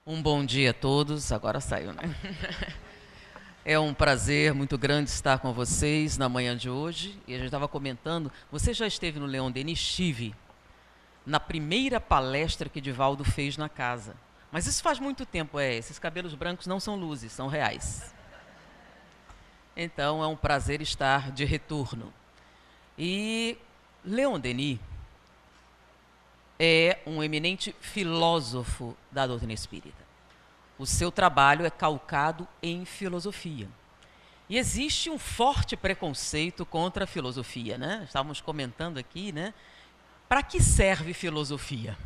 Um bom dia a todos. Agora saiu, né? É um prazer muito grande estar com vocês na manhã de hoje. E a gente estava comentando, você já esteve no Leon Denis? Estive na primeira palestra que Divaldo fez na casa. Mas isso faz muito tempo, esses cabelos brancos não são luzes, são reais. Então é um prazer estar de retorno. E Leon Denis é um eminente filósofo da doutrina espírita. O seu trabalho é calcado em filosofia. E existe um forte preconceito contra a filosofia, né? Estávamos comentando aqui, né? Para que serve filosofia?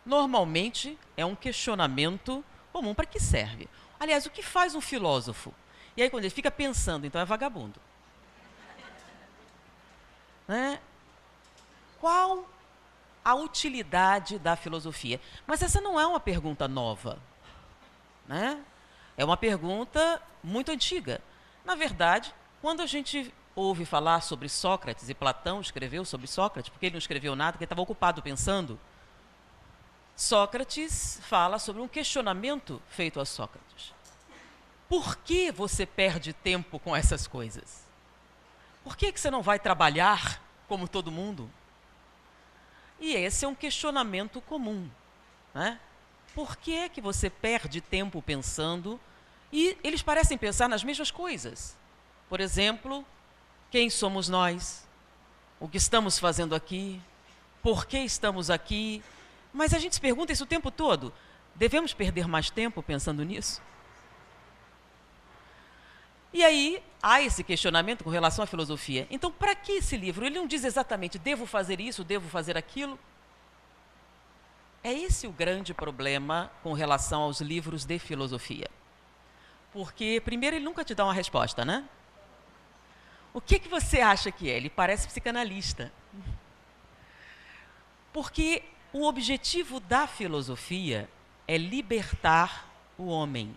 Normalmente é um questionamento comum. Para que serve? Aliás, o que faz um filósofo? E aí quando ele fica pensando, então é vagabundo. Né? Qual a utilidade da filosofia? Mas essa não é uma pergunta nova, né? É uma pergunta muito antiga. Na verdade, quando a gente ouve falar sobre Sócrates, e Platão escreveu sobre Sócrates, porque ele não escreveu nada, porque ele estava ocupado pensando, Sócrates fala sobre um questionamento feito a Sócrates. Por que você perde tempo com essas coisas? Por que você não vai trabalhar como todo mundo? E esse é um questionamento comum, né? Por que você perde tempo pensando? E eles parecem pensar nas mesmas coisas. Por exemplo, quem somos nós? O que estamos fazendo aqui? Por que estamos aqui? Mas a gente se pergunta isso o tempo todo. Devemos perder mais tempo pensando nisso? E aí, há esse questionamento com relação à filosofia. Então, para que esse livro? Ele não diz exatamente, devo fazer isso, devo fazer aquilo. É esse o grande problema com relação aos livros de filosofia. Porque, primeiro, ele nunca te dá uma resposta, né? O que você acha que é? Ele parece psicanalista. Porque o objetivo da filosofia é libertar o homem.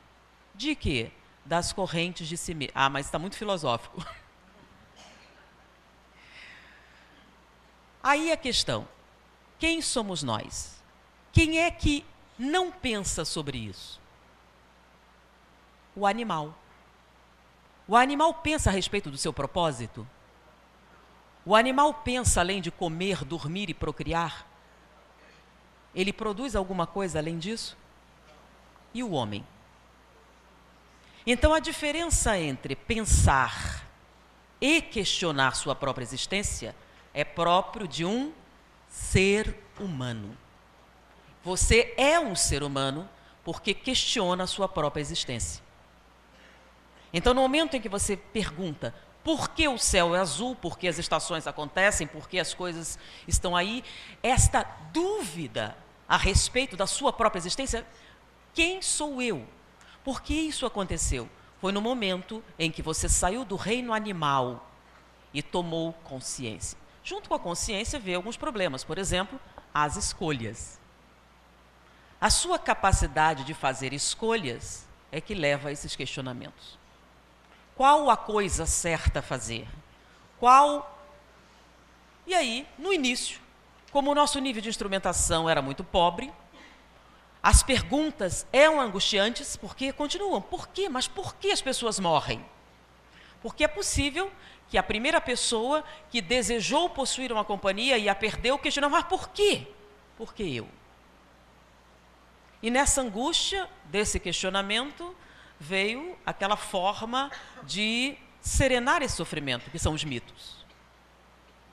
De quê? Das correntes de si mesmo. Ah, mas está muito filosófico. Aí a questão, quem somos nós? Quem é que não pensa sobre isso? O animal. O animal pensa a respeito do seu propósito? O animal pensa além de comer, dormir e procriar? Ele produz alguma coisa além disso? E o homem? Então, a diferença entre pensar e questionar sua própria existência é próprio de um ser humano. Você é um ser humano porque questiona a sua própria existência. Então, no momento em que você pergunta por que o céu é azul, por que as estações acontecem, por que as coisas estão aí, esta dúvida a respeito da sua própria existência, quem sou eu? Por que isso aconteceu? Foi no momento em que você saiu do reino animal e tomou consciência. Junto com a consciência veio alguns problemas, por exemplo, as escolhas. A sua capacidade de fazer escolhas é que leva a esses questionamentos. Qual a coisa certa a fazer? Qual? E aí, no início, como o nosso nível de instrumentação era muito pobre, as perguntas eram angustiantes porque continuam. Por quê? Mas por que as pessoas morrem? Porque é possível que a primeira pessoa que desejou possuir uma companhia e a perdeu questionou, mas por quê? Por que eu? E nessa angústia desse questionamento veio aquela forma de serenar esse sofrimento, que são os mitos.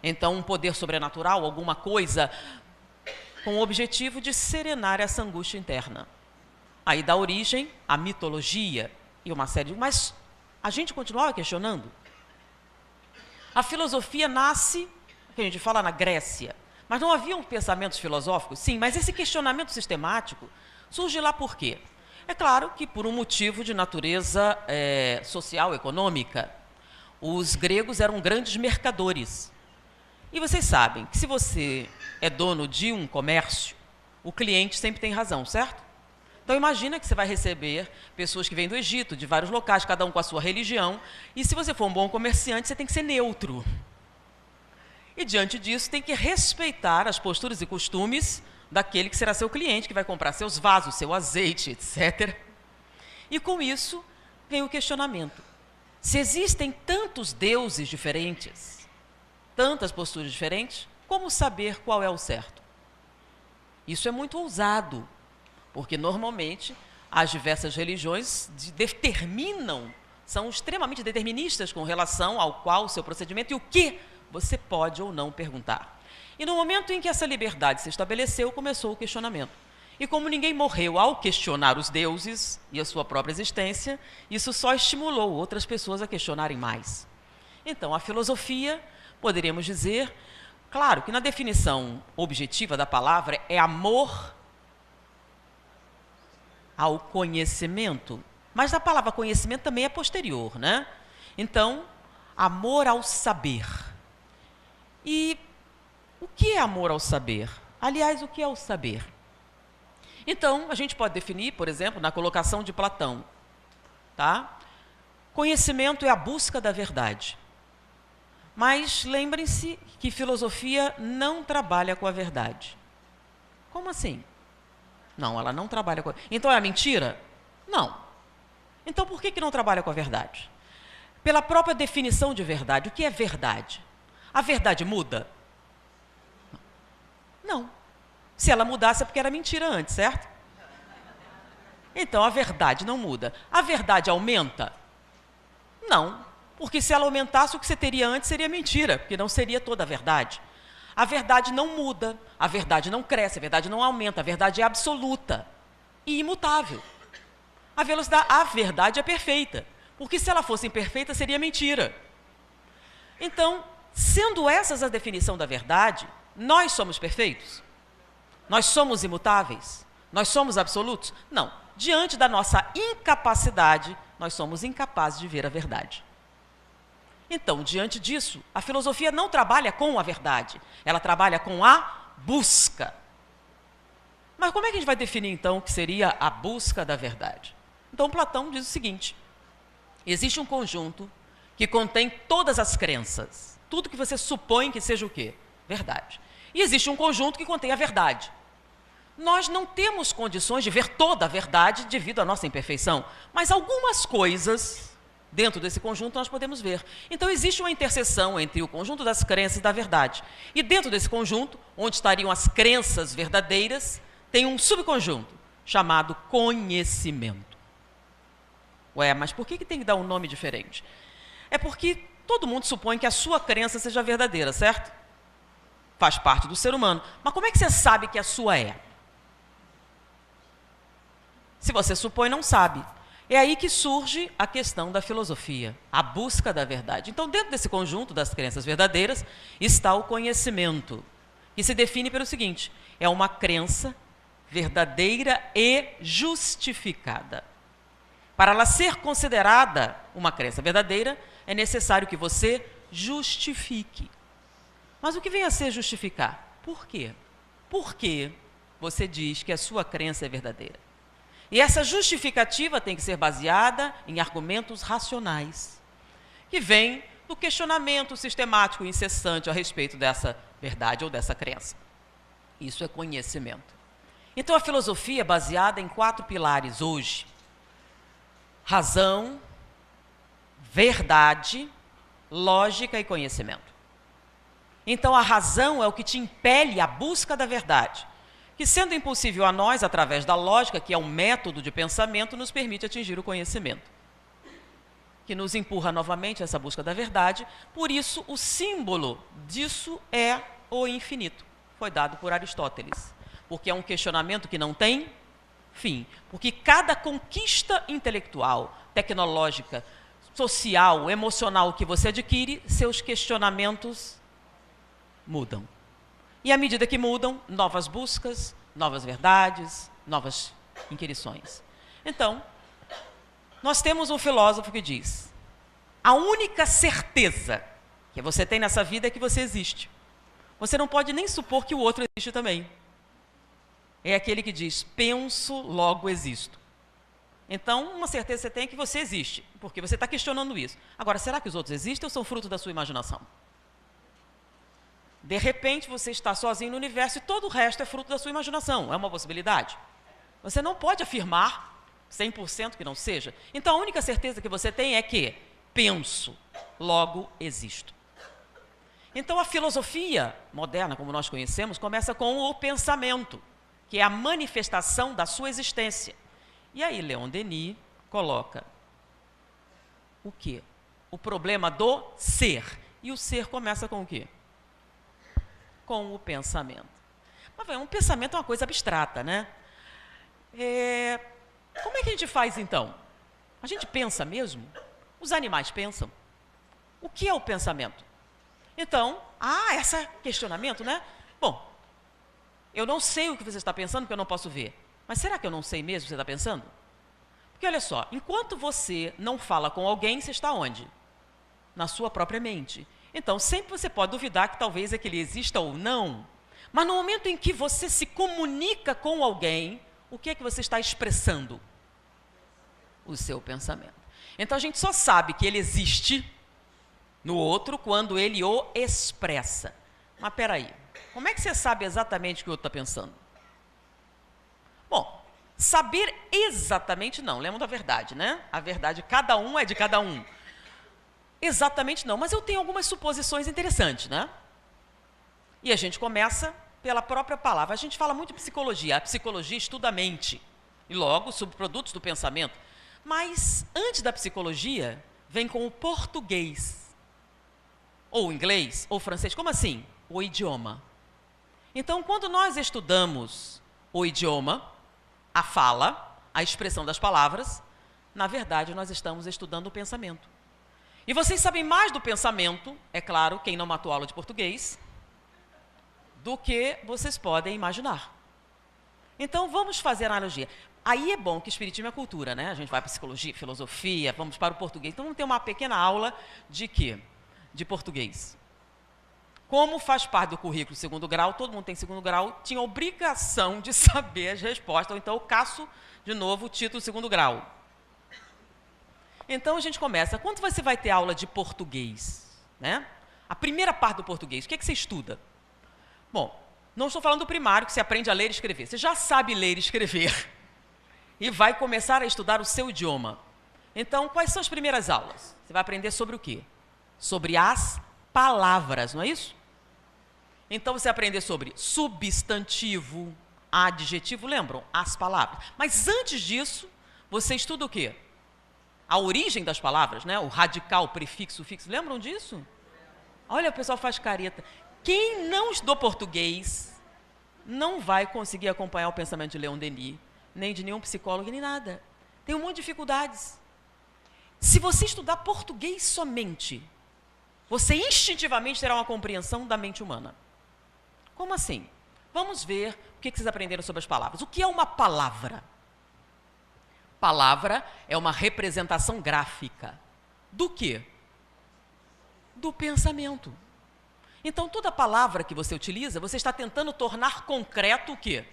Então, um poder sobrenatural, alguma coisa com o objetivo de serenar essa angústia interna. Aí dá origem à mitologia e uma série de... Mas a gente continuava questionando. A filosofia nasce, que a gente fala na Grécia, mas não haviam pensamentos filosóficos? Sim, mas esse questionamento sistemático surge lá por quê? É claro que por um motivo de natureza social, econômica. Os gregos eram grandes mercadores. E vocês sabem que se você é dono de um comércio, o cliente sempre tem razão, certo? Então imagina que você vai receber pessoas que vêm do Egito, de vários locais, cada um com a sua religião, e se você for um bom comerciante, você tem que ser neutro. E, diante disso, tem que respeitar as posturas e costumes daquele que será seu cliente, que vai comprar seus vasos, seu azeite, etc. E, com isso, vem o questionamento. Se existem tantos deuses diferentes, tantas posturas diferentes, como saber qual é o certo? Isso é muito ousado, porque, normalmente, as diversas religiões determinam, são extremamente deterministas com relação ao qual o seu procedimento e o que você pode ou não perguntar. E no momento em que essa liberdade se estabeleceu, começou o questionamento. E como ninguém morreu ao questionar os deuses e a sua própria existência, isso só estimulou outras pessoas a questionarem mais. Então, a filosofia, poderíamos dizer, claro que na definição objetiva da palavra é amor ao conhecimento, mas a palavra conhecimento também é posterior, né? Então, amor ao saber. E o que é amor ao saber? Aliás, o que é o saber? Então, a gente pode definir, por exemplo, na colocação de Platão, tá? Conhecimento é a busca da verdade. Mas lembrem-se que filosofia não trabalha com a verdade. Como assim? Não, ela não trabalha com a... Então é mentira? Não. Então por que não trabalha com a verdade? Pela própria definição de verdade. O que é verdade? A verdade muda? Não. Se ela mudasse é porque era mentira antes, certo? Então a verdade não muda. A verdade aumenta? Não. Porque se ela aumentasse, o que você teria antes seria mentira, porque não seria toda a verdade. A verdade não muda, a verdade não cresce, a verdade não aumenta, a verdade é absoluta e imutável. A verdade é perfeita, porque se ela fosse imperfeita, seria mentira. Então, sendo essas a definição da verdade, nós somos perfeitos? Nós somos imutáveis? Nós somos absolutos? Não. Diante da nossa incapacidade, nós somos incapazes de ver a verdade. Então, diante disso, a filosofia não trabalha com a verdade, ela trabalha com a busca. Mas como é que a gente vai definir, então, o que seria a busca da verdade? Então, Platão diz o seguinte: existe um conjunto que contém todas as crenças, tudo que você supõe que seja o quê? Verdade. E existe um conjunto que contém a verdade. Nós não temos condições de ver toda a verdade devido à nossa imperfeição, mas algumas coisas dentro desse conjunto nós podemos ver. Então existe uma interseção entre o conjunto das crenças e da verdade. E dentro desse conjunto, onde estariam as crenças verdadeiras, tem um subconjunto chamado conhecimento. Ué, mas por que tem que dar um nome diferente? É porque todo mundo supõe que a sua crença seja verdadeira, certo? Faz parte do ser humano. Mas como é que você sabe que a sua é? Se você supõe, não sabe. É aí que surge a questão da filosofia, a busca da verdade. Então, dentro desse conjunto das crenças verdadeiras, está o conhecimento, que se define pelo seguinte: é uma crença verdadeira e justificada. Para ela ser considerada uma crença verdadeira, é necessário que você justifique. Mas o que vem a ser justificar? Por quê? Por que você diz que a sua crença é verdadeira? E essa justificativa tem que ser baseada em argumentos racionais, que vêm do questionamento sistemático e incessante a respeito dessa verdade ou dessa crença. Isso é conhecimento. Então, a filosofia é baseada em 4 pilares hoje: razão, verdade, lógica e conhecimento. Então, a razão é o que te impele à busca da verdade, que, sendo impossível a nós, através da lógica, que é um método de pensamento, nos permite atingir o conhecimento, que nos empurra novamente a essa busca da verdade. Por isso, o símbolo disso é o infinito. Foi dado por Aristóteles, porque é um questionamento que não tem fim. Porque cada conquista intelectual, tecnológica, social, emocional que você adquire, seus questionamentos mudam. E à medida que mudam, novas buscas, novas verdades, novas inquirições. Então, nós temos um filósofo que diz: a única certeza que você tem nessa vida é que você existe. Você não pode nem supor que o outro existe também. É aquele que diz: penso, logo existo. Então, uma certeza você tem é que você existe, porque você está questionando isso. Agora, será que os outros existem ou são fruto da sua imaginação? De repente, você está sozinho no universo e todo o resto é fruto da sua imaginação. É uma possibilidade. Você não pode afirmar 100% que não seja. Então, a única certeza que você tem é que penso, logo existo. Então, a filosofia moderna, como nós conhecemos, começa com o pensamento, que é a manifestação da sua existência. E aí, Leon Denis coloca o quê? O problema do ser. E o ser começa com o quê? Com o pensamento. Mas um pensamento é uma coisa abstrata, né? Como é que a gente faz, então? A gente pensa mesmo? Os animais pensam. O que é o pensamento? Então, esse questionamento, né? Bom, eu não sei o que você está pensando, porque eu não posso ver. Mas será que eu não sei mesmo o que você está pensando? Porque, olha só, enquanto você não fala com alguém, você está onde? Na sua própria mente. Então, sempre você pode duvidar que talvez aquele exista ou não. Mas no momento em que você se comunica com alguém, o que é que você está expressando? O seu pensamento. Então, a gente só sabe que ele existe no outro quando ele o expressa. Mas, peraí, como é que você sabe exatamente o que o outro está pensando? Bom, saber exatamente não, lembra da verdade, né? A verdade, cada um é de cada um. Exatamente não, mas eu tenho algumas suposições interessantes, né? E a gente começa pela própria palavra. A gente fala muito de psicologia, a psicologia estuda a mente, e logo subprodutos do pensamento. Mas antes da psicologia, vem com o português, ou inglês, ou francês. Como assim? O idioma. Então, quando nós estudamos o idioma, a fala, a expressão das palavras, na verdade, nós estamos estudando o pensamento. E vocês sabem mais do pensamento, é claro, quem não matou aula de português, do que vocês podem imaginar. Então, vamos fazer a analogia. Aí é bom que espiritismo é cultura, né? A gente vai para psicologia, filosofia, vamos para o português. Então, vamos ter uma pequena aula de quê? De português. Como faz parte do currículo segundo grau, todo mundo tem segundo grau, tinha obrigação de saber as respostas, ou então eu caço de novo o título segundo grau. Então a gente começa, quando você vai ter aula de português, né? A primeira parte do português, o que é que você estuda? Bom, não estou falando do primário, que você aprende a ler e escrever. Você já sabe ler e escrever e vai começar a estudar o seu idioma. Então, quais são as primeiras aulas? Você vai aprender sobre o quê? Sobre as palavras, não é isso? Então, você vai aprender sobre substantivo, adjetivo, lembram? As palavras. Mas antes disso, você estuda o quê? A origem das palavras, né? O radical, prefixo, sufixo, lembram disso? Olha, o pessoal faz careta. Quem não estudou português não vai conseguir acompanhar o pensamento de Leon Denis, nem de nenhum psicólogo, nem nada. Tem um monte de dificuldades. Se você estudar português somente, você instintivamente terá uma compreensão da mente humana. Como assim? Vamos ver o que vocês aprenderam sobre as palavras. O que é uma palavra? Palavra é uma representação gráfica. Do quê? Do pensamento. Então, toda palavra que você utiliza, você está tentando tornar concreto o quê?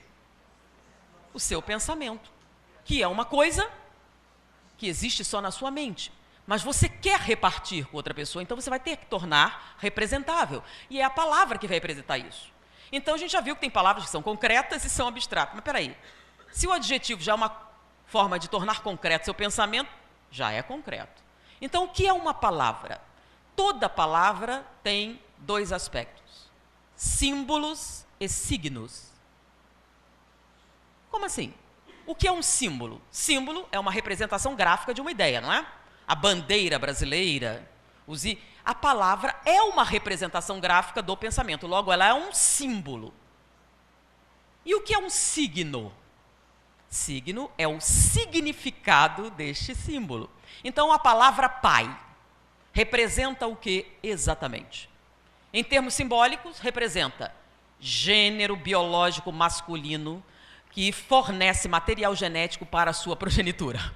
O seu pensamento. Que é uma coisa que existe só na sua mente. Mas você quer repartir com outra pessoa, então você vai ter que tornar representável. E é a palavra que vai representar isso. Então, a gente já viu que tem palavras que são concretas e são abstratas. Mas, peraí, se o adjetivo já é uma forma de tornar concreto seu pensamento, já é concreto. Então, o que é uma palavra? Toda palavra tem dois aspectos: símbolos e signos. Como assim? O que é um símbolo? Símbolo é uma representação gráfica de uma ideia, não é? A bandeira brasileira, a palavra é uma representação gráfica do pensamento, logo ela é um símbolo. E o que é um signo? Signo é o significado deste símbolo. Então, a palavra pai representa o que exatamente? Em termos simbólicos, representa gênero biológico masculino que fornece material genético para a sua progenitura.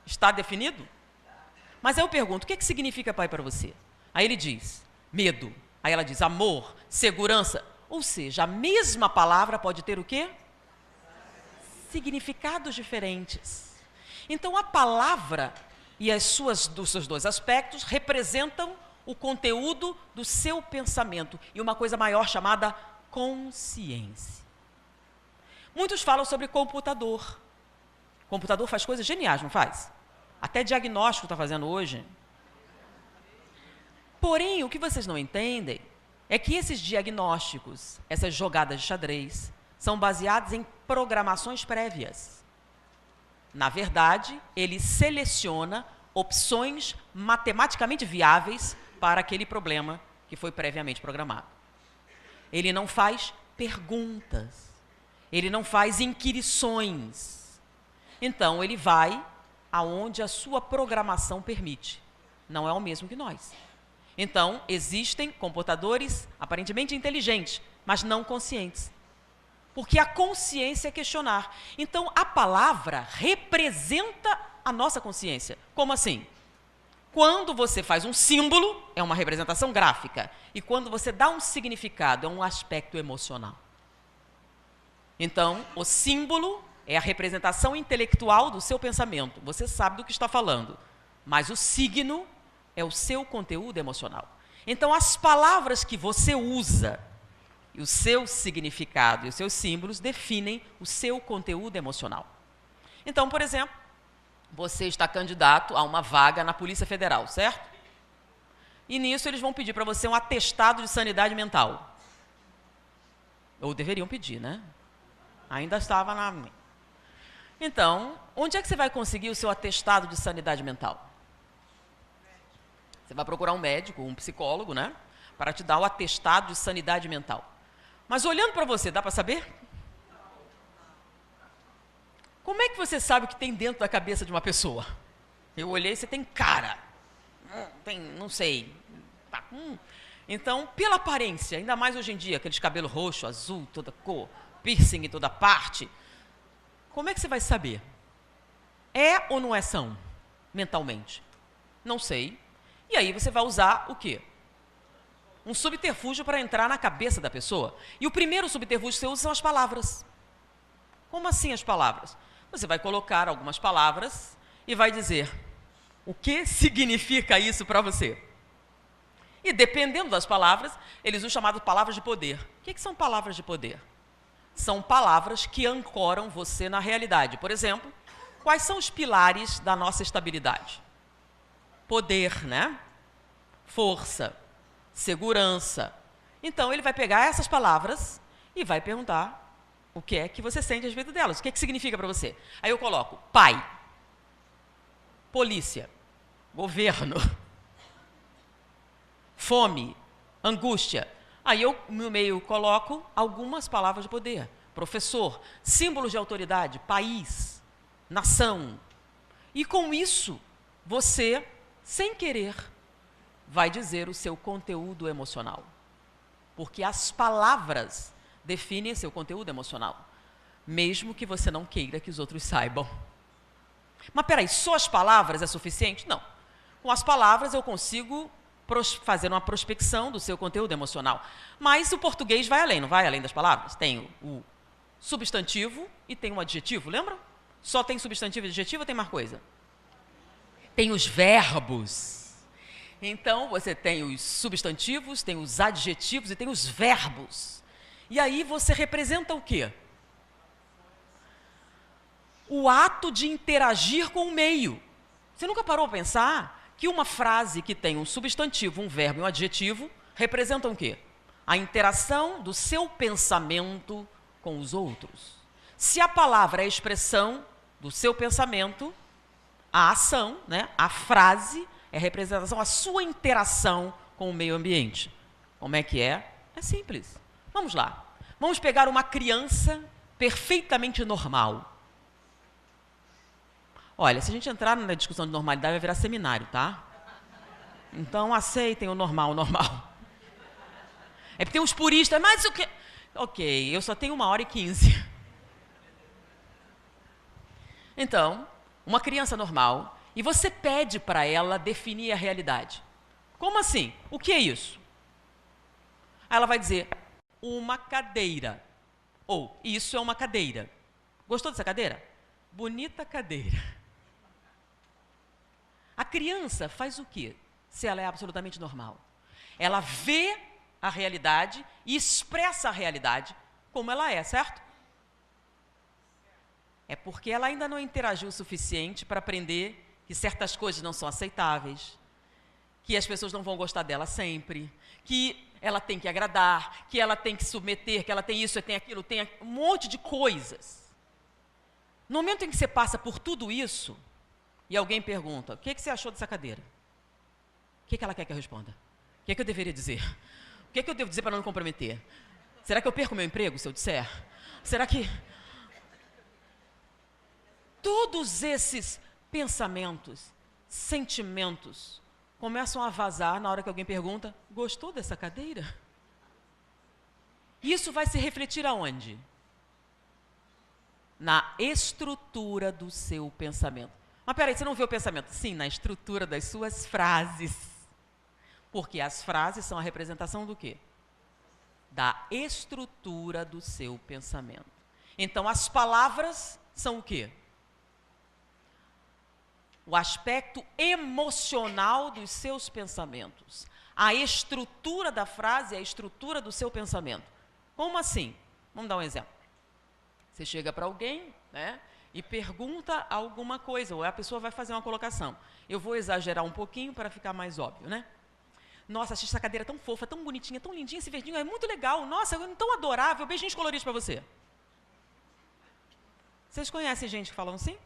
Está definido? Mas aí eu pergunto, o que significa pai para você? Aí ele diz, medo. Aí ela diz, amor, segurança. Ou seja, a mesma palavra pode ter o quê? Significados diferentes. Então, a palavra e os seus dois aspectos representam o conteúdo do seu pensamento e uma coisa maior chamada consciência. Muitos falam sobre computador. O computador faz coisas geniais, não faz? Até diagnóstico está fazendo hoje. Porém, o que vocês não entendem é que esses diagnósticos, essas jogadas de xadrez, são baseados em programações prévias. Na verdade, ele seleciona opções matematicamente viáveis para aquele problema que foi previamente programado. Ele não faz perguntas, ele não faz inquirições. Então, ele vai aonde a sua programação permite. Não é o mesmo que nós. Então, existem computadores aparentemente inteligentes, mas não conscientes. Porque a consciência é questionar. Então, a palavra representa a nossa consciência. Como assim? Quando você faz um símbolo, é uma representação gráfica. E quando você dá um significado, é um aspecto emocional. Então, o símbolo é a representação intelectual do seu pensamento. Você sabe do que está falando. Mas o signo é o seu conteúdo emocional. Então, as palavras que você usa, e o seu significado e os seus símbolos definem o seu conteúdo emocional. Então, por exemplo, você está candidato a uma vaga na Polícia Federal, certo? E nisso eles vão pedir para você um atestado de sanidade mental. Ou deveriam pedir, né? Ainda estava na... Então, onde é que você vai conseguir o seu atestado de sanidade mental? Você vai procurar um médico, um psicólogo, né? Para te dar o atestado de sanidade mental. Mas olhando para você, dá para saber? Como é que você sabe o que tem dentro da cabeça de uma pessoa? Eu olhei e você tem cara. Tem, não sei. Então, pela aparência, ainda mais hoje em dia, aqueles cabelos roxo, azul, toda cor, piercing em toda parte, como é que você vai saber? É ou não é são, mentalmente? Não sei. E aí você vai usar o quê? Um subterfúgio para entrar na cabeça da pessoa. E o primeiro subterfúgio que você usa são as palavras. Como assim as palavras? Você vai colocar algumas palavras e vai dizer o que significa isso para você. E dependendo das palavras, eles usam chamadas palavras de poder. O que são palavras de poder? São palavras que ancoram você na realidade. Por exemplo, quais são os pilares da nossa estabilidade? Poder, né? Força, segurança. Então, ele vai pegar essas palavras e vai perguntar o que é que você sente a respeito delas. O que é que significa para você? Aí eu coloco pai, polícia, governo, fome, angústia. Aí eu, no meio, coloco algumas palavras de poder. Professor, símbolos de autoridade, país, nação. E com isso, você, sem querer, vai dizer o seu conteúdo emocional. Porque as palavras definem seu conteúdo emocional, mesmo que você não queira que os outros saibam. Mas peraí, só as palavras é suficiente? Não. Com as palavras eu consigo fazer uma prospecção do seu conteúdo emocional. Mas o português vai além, não vai além das palavras? Tem o substantivo e tem um adjetivo, lembra? Só tem substantivo e adjetivo ou tem mais coisa? Tem os verbos. Então, você tem os substantivos, tem os adjetivos e tem os verbos. E aí você representa o quê? O ato de interagir com o meio. Você nunca parou para pensar que uma frase que tem um substantivo, um verbo e um adjetivo representam o quê? A interação do seu pensamento com os outros. Se a palavra é a expressão do seu pensamento, a ação, né, a frase, é a representação, a sua interação com o meio ambiente. Como é que é? É simples. Vamos lá. Vamos pegar uma criança perfeitamente normal. Olha, se a gente entrar na discussão de normalidade, vai virar seminário, tá? Então, aceitem o normal, É porque tem uns puristas, mas o que... Ok, eu só tenho 1h15. Então, uma criança normal, e você pede para ela definir a realidade. Como assim? O que é isso? Aí ela vai dizer, uma cadeira. Ou, isso é uma cadeira. Gostou dessa cadeira? Bonita cadeira. A criança faz o quê? se ela é absolutamente normal. Ela vê a realidade e expressa a realidade como ela é, certo? É porque ela ainda não interagiu o suficiente para aprender que certas coisas não são aceitáveis, que as pessoas não vão gostar dela sempre, que ela tem que agradar, que ela tem que submeter, que ela tem isso, tem aquilo, tem um monte de coisas. No momento em que você passa por tudo isso, e alguém pergunta, o que você achou dessa cadeira? O que ela quer que eu responda? O que eu deveria dizer? O que eu devo dizer para não me comprometer? Será que eu perco meu emprego se eu disser? Será que... Todos esses pensamentos, sentimentos, começam a vazar na hora que alguém pergunta, gostou dessa cadeira? Isso vai se refletir aonde? Na estrutura do seu pensamento. Mas peraí, você não vê o pensamento? Sim, na estrutura das suas frases. Porque as frases são a representação do quê? Da estrutura do seu pensamento. Então, as palavras são o quê? O aspecto emocional dos seus pensamentos. A estrutura da frase é a estrutura do seu pensamento. Como assim? Vamos dar um exemplo. Você chega para alguém, né, e pergunta alguma coisa, ou a pessoa vai fazer uma colocação. Eu vou exagerar um pouquinho para ficar mais óbvio, né? Nossa, achei essa cadeira tão fofa, tão bonitinha, tão lindinha, esse verdinho é muito legal. Nossa, tão adorável, beijinhos coloridos para você. Vocês conhecem gente que falam assim?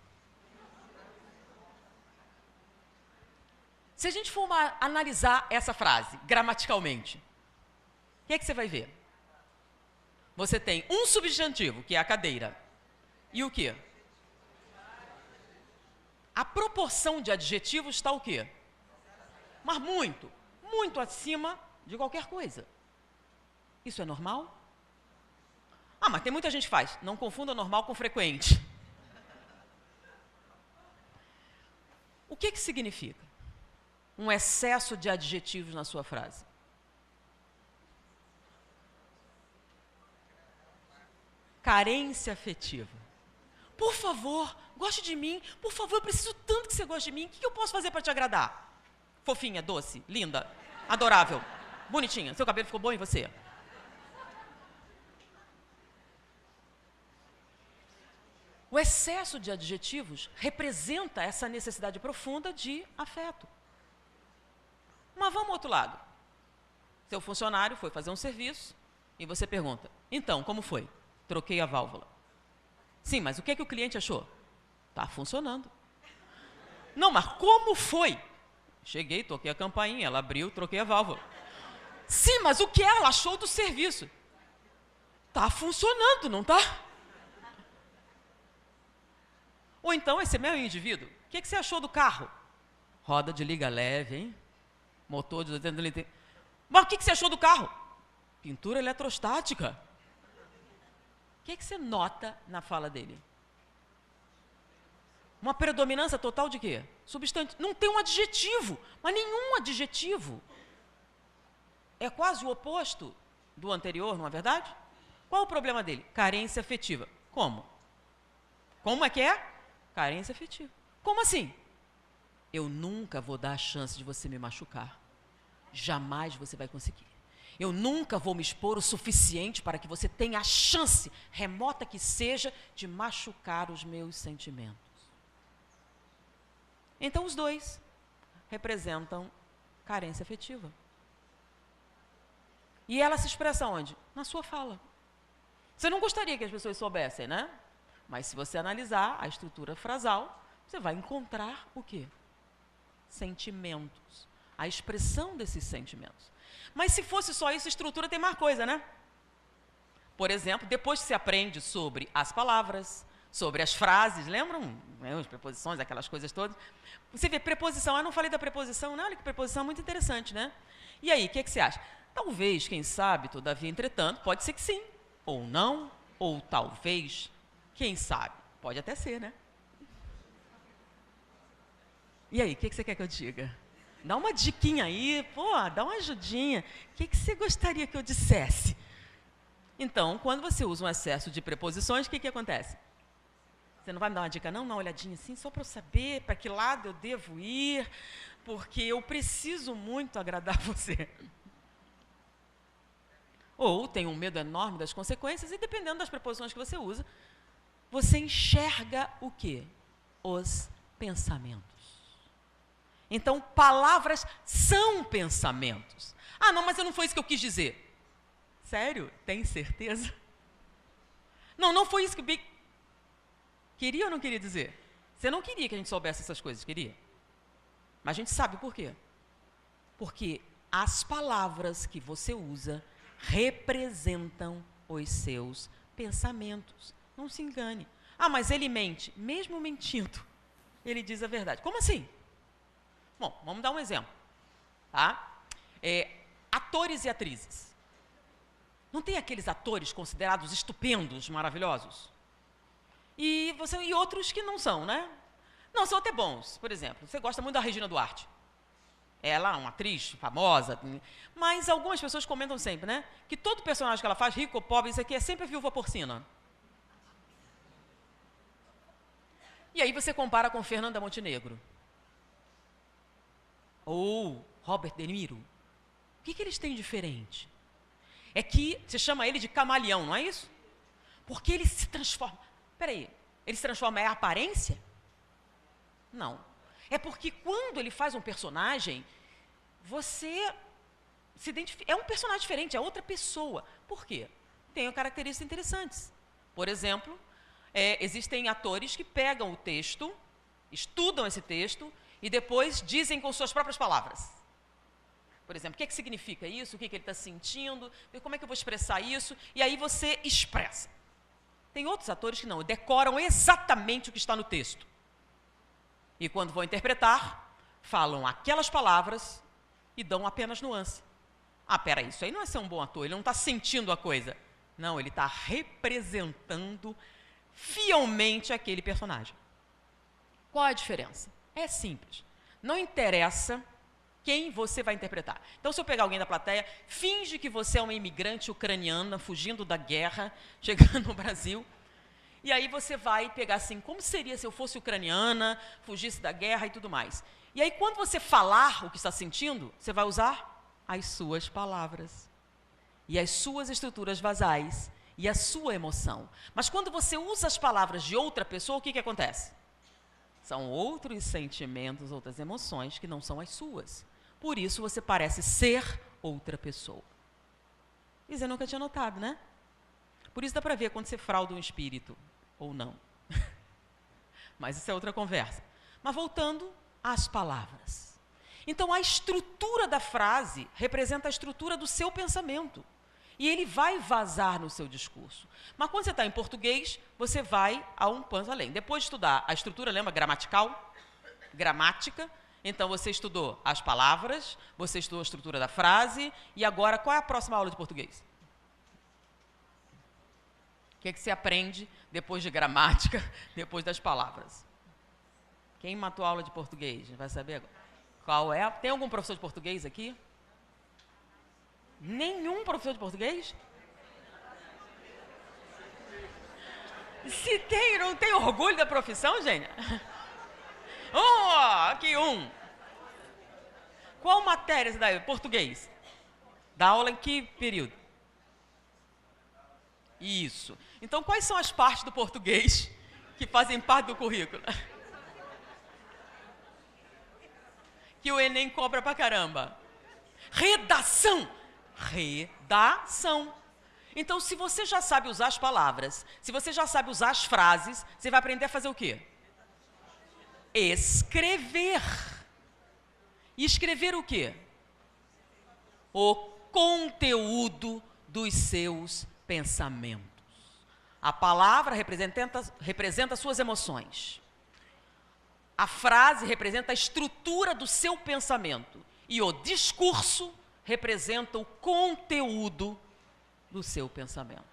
Se a gente for analisar essa frase gramaticalmente, o que é que você vai ver? Você tem um substantivo, que é a cadeira, e o quê? A proporção de adjetivos está o quê? Mas muito, muito acima de qualquer coisa. Isso é normal? Ah, mas tem muita gente que faz. Não confunda normal com frequente. O que significa? Um excesso de adjetivos na sua frase. Carência afetiva. Por favor, goste de mim. Por favor, eu preciso tanto que você goste de mim. O que eu posso fazer para te agradar? Fofinha, doce, linda, adorável, bonitinha. Seu cabelo ficou bom em você? O excesso de adjetivos representa essa necessidade profunda de afeto. Mas vamos ao outro lado. Seu funcionário foi fazer um serviço e você pergunta, então, como foi? Troquei a válvula. Sim, mas o que o cliente achou? Está funcionando. Não, mas como foi? Cheguei, toquei a campainha, ela abriu, troquei a válvula. Sim, mas o que ela achou do serviço? Está funcionando, não está? Ou então, esse mesmo indivíduo, o que você achou do carro? Roda de liga leve, hein? Motor de 200 litros. Mas o que você achou do carro? Pintura eletrostática. O que você nota na fala dele? Uma predominância total de quê? Substantivo. Não tem um adjetivo, mas nenhum adjetivo. É quase o oposto do anterior, não é verdade? Qual o problema dele? Carência afetiva. Como? Como é que é? Carência afetiva. Como assim? Eu nunca vou dar a chance de você me machucar. Jamais você vai conseguir. Eu nunca vou me expor o suficiente para que você tenha a chance, remota que seja, de machucar os meus sentimentos. Então, os dois representam carência afetiva. E ela se expressa onde? Na sua fala. Você não gostaria que as pessoas soubessem, né? Mas se você analisar a estrutura frasal, você vai encontrar o quê? Sentimentos. A expressão desses sentimentos. Mas se fosse só isso, a estrutura tem mais coisa, né? Por exemplo, depois que você aprende sobre as palavras, sobre as frases, lembram? As preposições, aquelas coisas todas. Você vê preposição, eu não falei da preposição, não, olha que preposição muito interessante, né? E aí, o que você acha? Talvez, quem sabe, todavia, entretanto, pode ser que sim, ou não, ou talvez, quem sabe, pode até ser, né? E aí, o que você quer que eu diga? Dá uma diquinha aí, pô, dá uma ajudinha. O que você gostaria que eu dissesse? Então, quando você usa um excesso de preposições, o que acontece? Você não vai me dar uma dica, não? Uma olhadinha assim, só para eu saber para que lado eu devo ir, porque eu preciso muito agradar você. Ou tem um medo enorme das consequências e, dependendo das preposições que você usa, você enxerga o quê? Os pensamentos. Então, palavras são pensamentos. Ah, não, mas não foi isso que eu quis dizer. Sério? Tem certeza? Não, não foi isso que eu queria ou não queria dizer? Você não queria que a gente soubesse essas coisas, queria? Mas a gente sabe por quê. Porque as palavras que você usa representam os seus pensamentos. Não se engane. Ah, mas ele mente. Mesmo mentindo, ele diz a verdade. Como assim? Bom, vamos dar um exemplo. Tá? Atores e atrizes. Não tem aqueles atores considerados estupendos, maravilhosos? E outros que não são, né? Não, são até bons. Por exemplo, você gosta muito da Regina Duarte. Ela é uma atriz famosa, mas algumas pessoas comentam sempre, né? Que todo personagem que ela faz, rico ou pobre, isso aqui é sempre a viúva porcina. E aí você compara com Fernanda Montenegro. Ou Robert De Niro. O que eles têm de diferente? É que você chama ele de camaleão, não é isso? Porque ele se transforma. Peraí, ele se transforma, é a aparência? Não. É porque quando ele faz um personagem, você se identifica. É um personagem diferente, é outra pessoa. Por quê? Tem características interessantes. Por exemplo, existem atores que pegam o texto, estudam esse texto e depois dizem com suas próprias palavras. Por exemplo, o que significa isso? O que ele está sentindo? Como é que eu vou expressar isso? E aí você expressa. Tem outros atores que não, decoram exatamente o que está no texto. E quando vão interpretar, falam aquelas palavras e dão apenas nuance. Ah, peraí, isso aí não é ser um bom ator, ele não está sentindo a coisa. Não, ele está representando fielmente aquele personagem. Qual a diferença? É simples. Não interessa quem você vai interpretar. Então, se eu pegar alguém da plateia, finge que você é uma imigrante ucraniana, fugindo da guerra, chegando no Brasil, e aí você vai pegar assim, como seria se eu fosse ucraniana, fugisse da guerra e tudo mais. E aí, quando você falar o que está sentindo, você vai usar as suas palavras. E as suas estruturas vasais, e a sua emoção. Mas quando você usa as palavras de outra pessoa, o que acontece? São outros sentimentos, outras emoções que não são as suas. Por isso você parece ser outra pessoa. E você nunca tinha notado, né? Por isso dá para ver quando você frauda um espírito ou não. Mas isso é outra conversa. Mas voltando às palavras. Então a estrutura da frase representa a estrutura do seu pensamento. E ele vai vazar no seu discurso. Mas quando você está em português, você vai a um passo além. Depois de estudar a estrutura, lembra? Gramatical, gramática. Então você estudou as palavras, você estudou a estrutura da frase. E agora, qual é a próxima aula de português? O que é que você aprende depois de gramática, depois das palavras? Quem matou a aula de português? Vai saber agora. Qual é? Tem algum professor de português aqui? Nenhum professor de português? Se tem, não tem orgulho da profissão, gente? Aqui um. Qual matéria você dá? Português. Dá aula em que período? Isso. Então, quais são as partes do português que fazem parte do currículo? Que o Enem cobra pra caramba. Redação. Redação. Então, se você já sabe usar as palavras, se você já sabe usar as frases, você vai aprender a fazer o quê? Escrever. E escrever o quê? O conteúdo dos seus pensamentos. A palavra representa suas emoções. A frase representa a estrutura do seu pensamento. E o discurso representa o conteúdo do seu pensamento.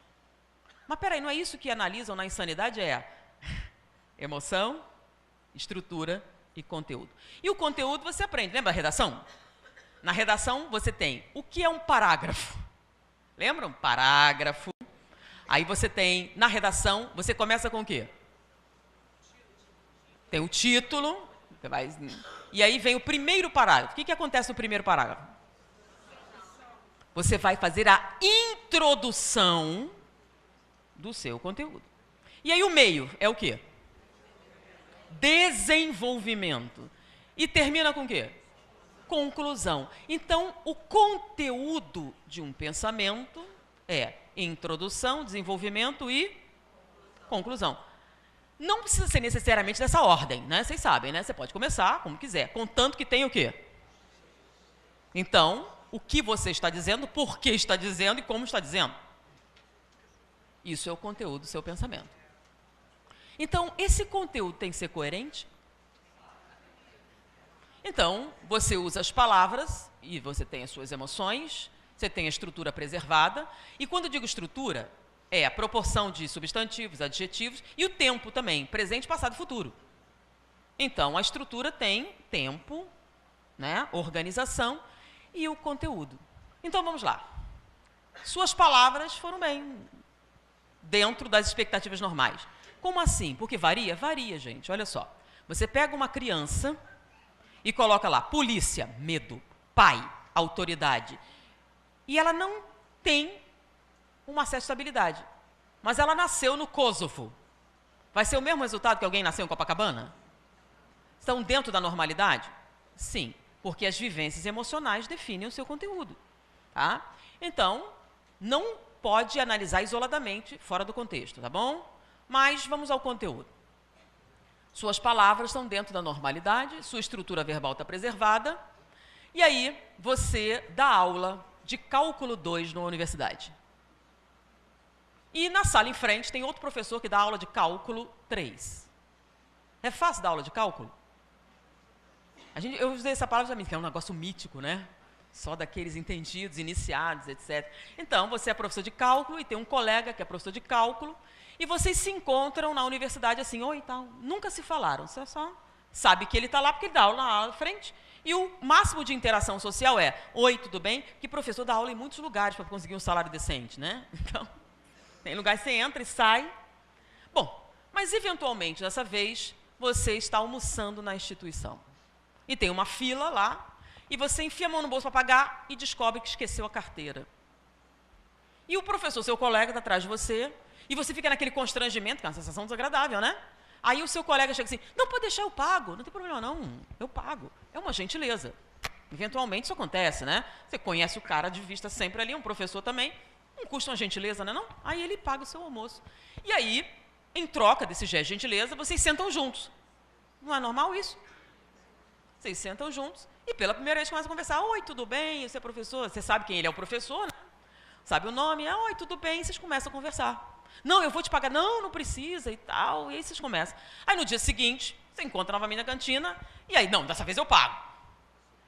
Mas peraí, não é isso que analisam na insanidade? É emoção, estrutura e conteúdo. E o conteúdo você aprende, lembra a redação? Na redação você tem o que é um parágrafo. Lembram? Parágrafo. Aí você tem, na redação, você começa com o quê? Tem o título, Você vai... E aí vem o primeiro parágrafo. O que acontece no primeiro parágrafo? Você vai fazer a introdução do seu conteúdo. E aí o meio é o quê? Desenvolvimento. E termina com o quê? Conclusão. Então, o conteúdo de um pensamento é introdução, desenvolvimento e conclusão. Não precisa ser necessariamente dessa ordem, né? Vocês sabem, né? Você pode começar como quiser, contanto que tenha o quê? Então, o que você está dizendo, por que está dizendo e como está dizendo. Isso é o conteúdo do seu pensamento. Então, esse conteúdo tem que ser coerente? Então, você usa as palavras e você tem as suas emoções, você tem a estrutura preservada. E quando eu digo estrutura, é a proporção de substantivos, adjetivos e o tempo também, presente, passado e futuro. Então, a estrutura tem tempo, né, organização e o conteúdo. Então, vamos lá. Suas palavras foram bem dentro das expectativas normais. Como assim? Porque varia? Varia, gente. Olha só. Você pega uma criança e coloca lá, polícia, medo, pai, autoridade. E ela não tem uma certa estabilidade. Mas ela nasceu no Kosovo. Vai ser o mesmo resultado que alguém nasceu em Copacabana? Estão dentro da normalidade? Sim, porque as vivências emocionais definem o seu conteúdo. Tá? Então, não pode analisar isoladamente, fora do contexto, tá bom? Mas vamos ao conteúdo. Suas palavras estão dentro da normalidade, sua estrutura verbal está preservada, e aí você dá aula de cálculo 2 na universidade. E na sala em frente tem outro professor que dá aula de cálculo 3. É fácil dar aula de cálculo? Eu usei essa palavra também, que é um negócio mítico, né? Só daqueles entendidos, iniciados, etc. Então, você é professor de cálculo e tem um colega que é professor de cálculo, e vocês se encontram na universidade assim, oi e tal. Nunca se falaram, você só sabe que ele está lá porque ele dá aula na aula de frente. E o máximo de interação social é, oi, tudo bem? Que professor dá aula em muitos lugares para conseguir um salário decente, né? Então, tem lugar que você entra e sai. Bom, mas eventualmente, dessa vez, você está almoçando na instituição. E tem uma fila lá, e você enfia a mão no bolso para pagar e descobre que esqueceu a carteira. E o professor, seu colega, está atrás de você, e você fica naquele constrangimento, que é uma sensação desagradável, né? Aí o seu colega chega assim, não, pode deixar, eu pago. Não tem problema não, eu pago. É uma gentileza. Eventualmente isso acontece, né? Você conhece o cara de vista sempre ali, um professor também, não custa uma gentileza, né não? Aí ele paga o seu almoço. E aí, em troca desse gesto de gentileza, vocês sentam juntos. Não é normal isso? Vocês sentam juntos e pela primeira vez começam a conversar. Oi, tudo bem? Você é professor? Você sabe quem ele é o professor, né? Sabe o nome? Oi, tudo bem? E vocês começam a conversar. Não, eu vou te pagar. Não, não precisa e tal. E aí vocês começam. Aí no dia seguinte, você encontra novamente na cantina. E aí, não, dessa vez eu pago.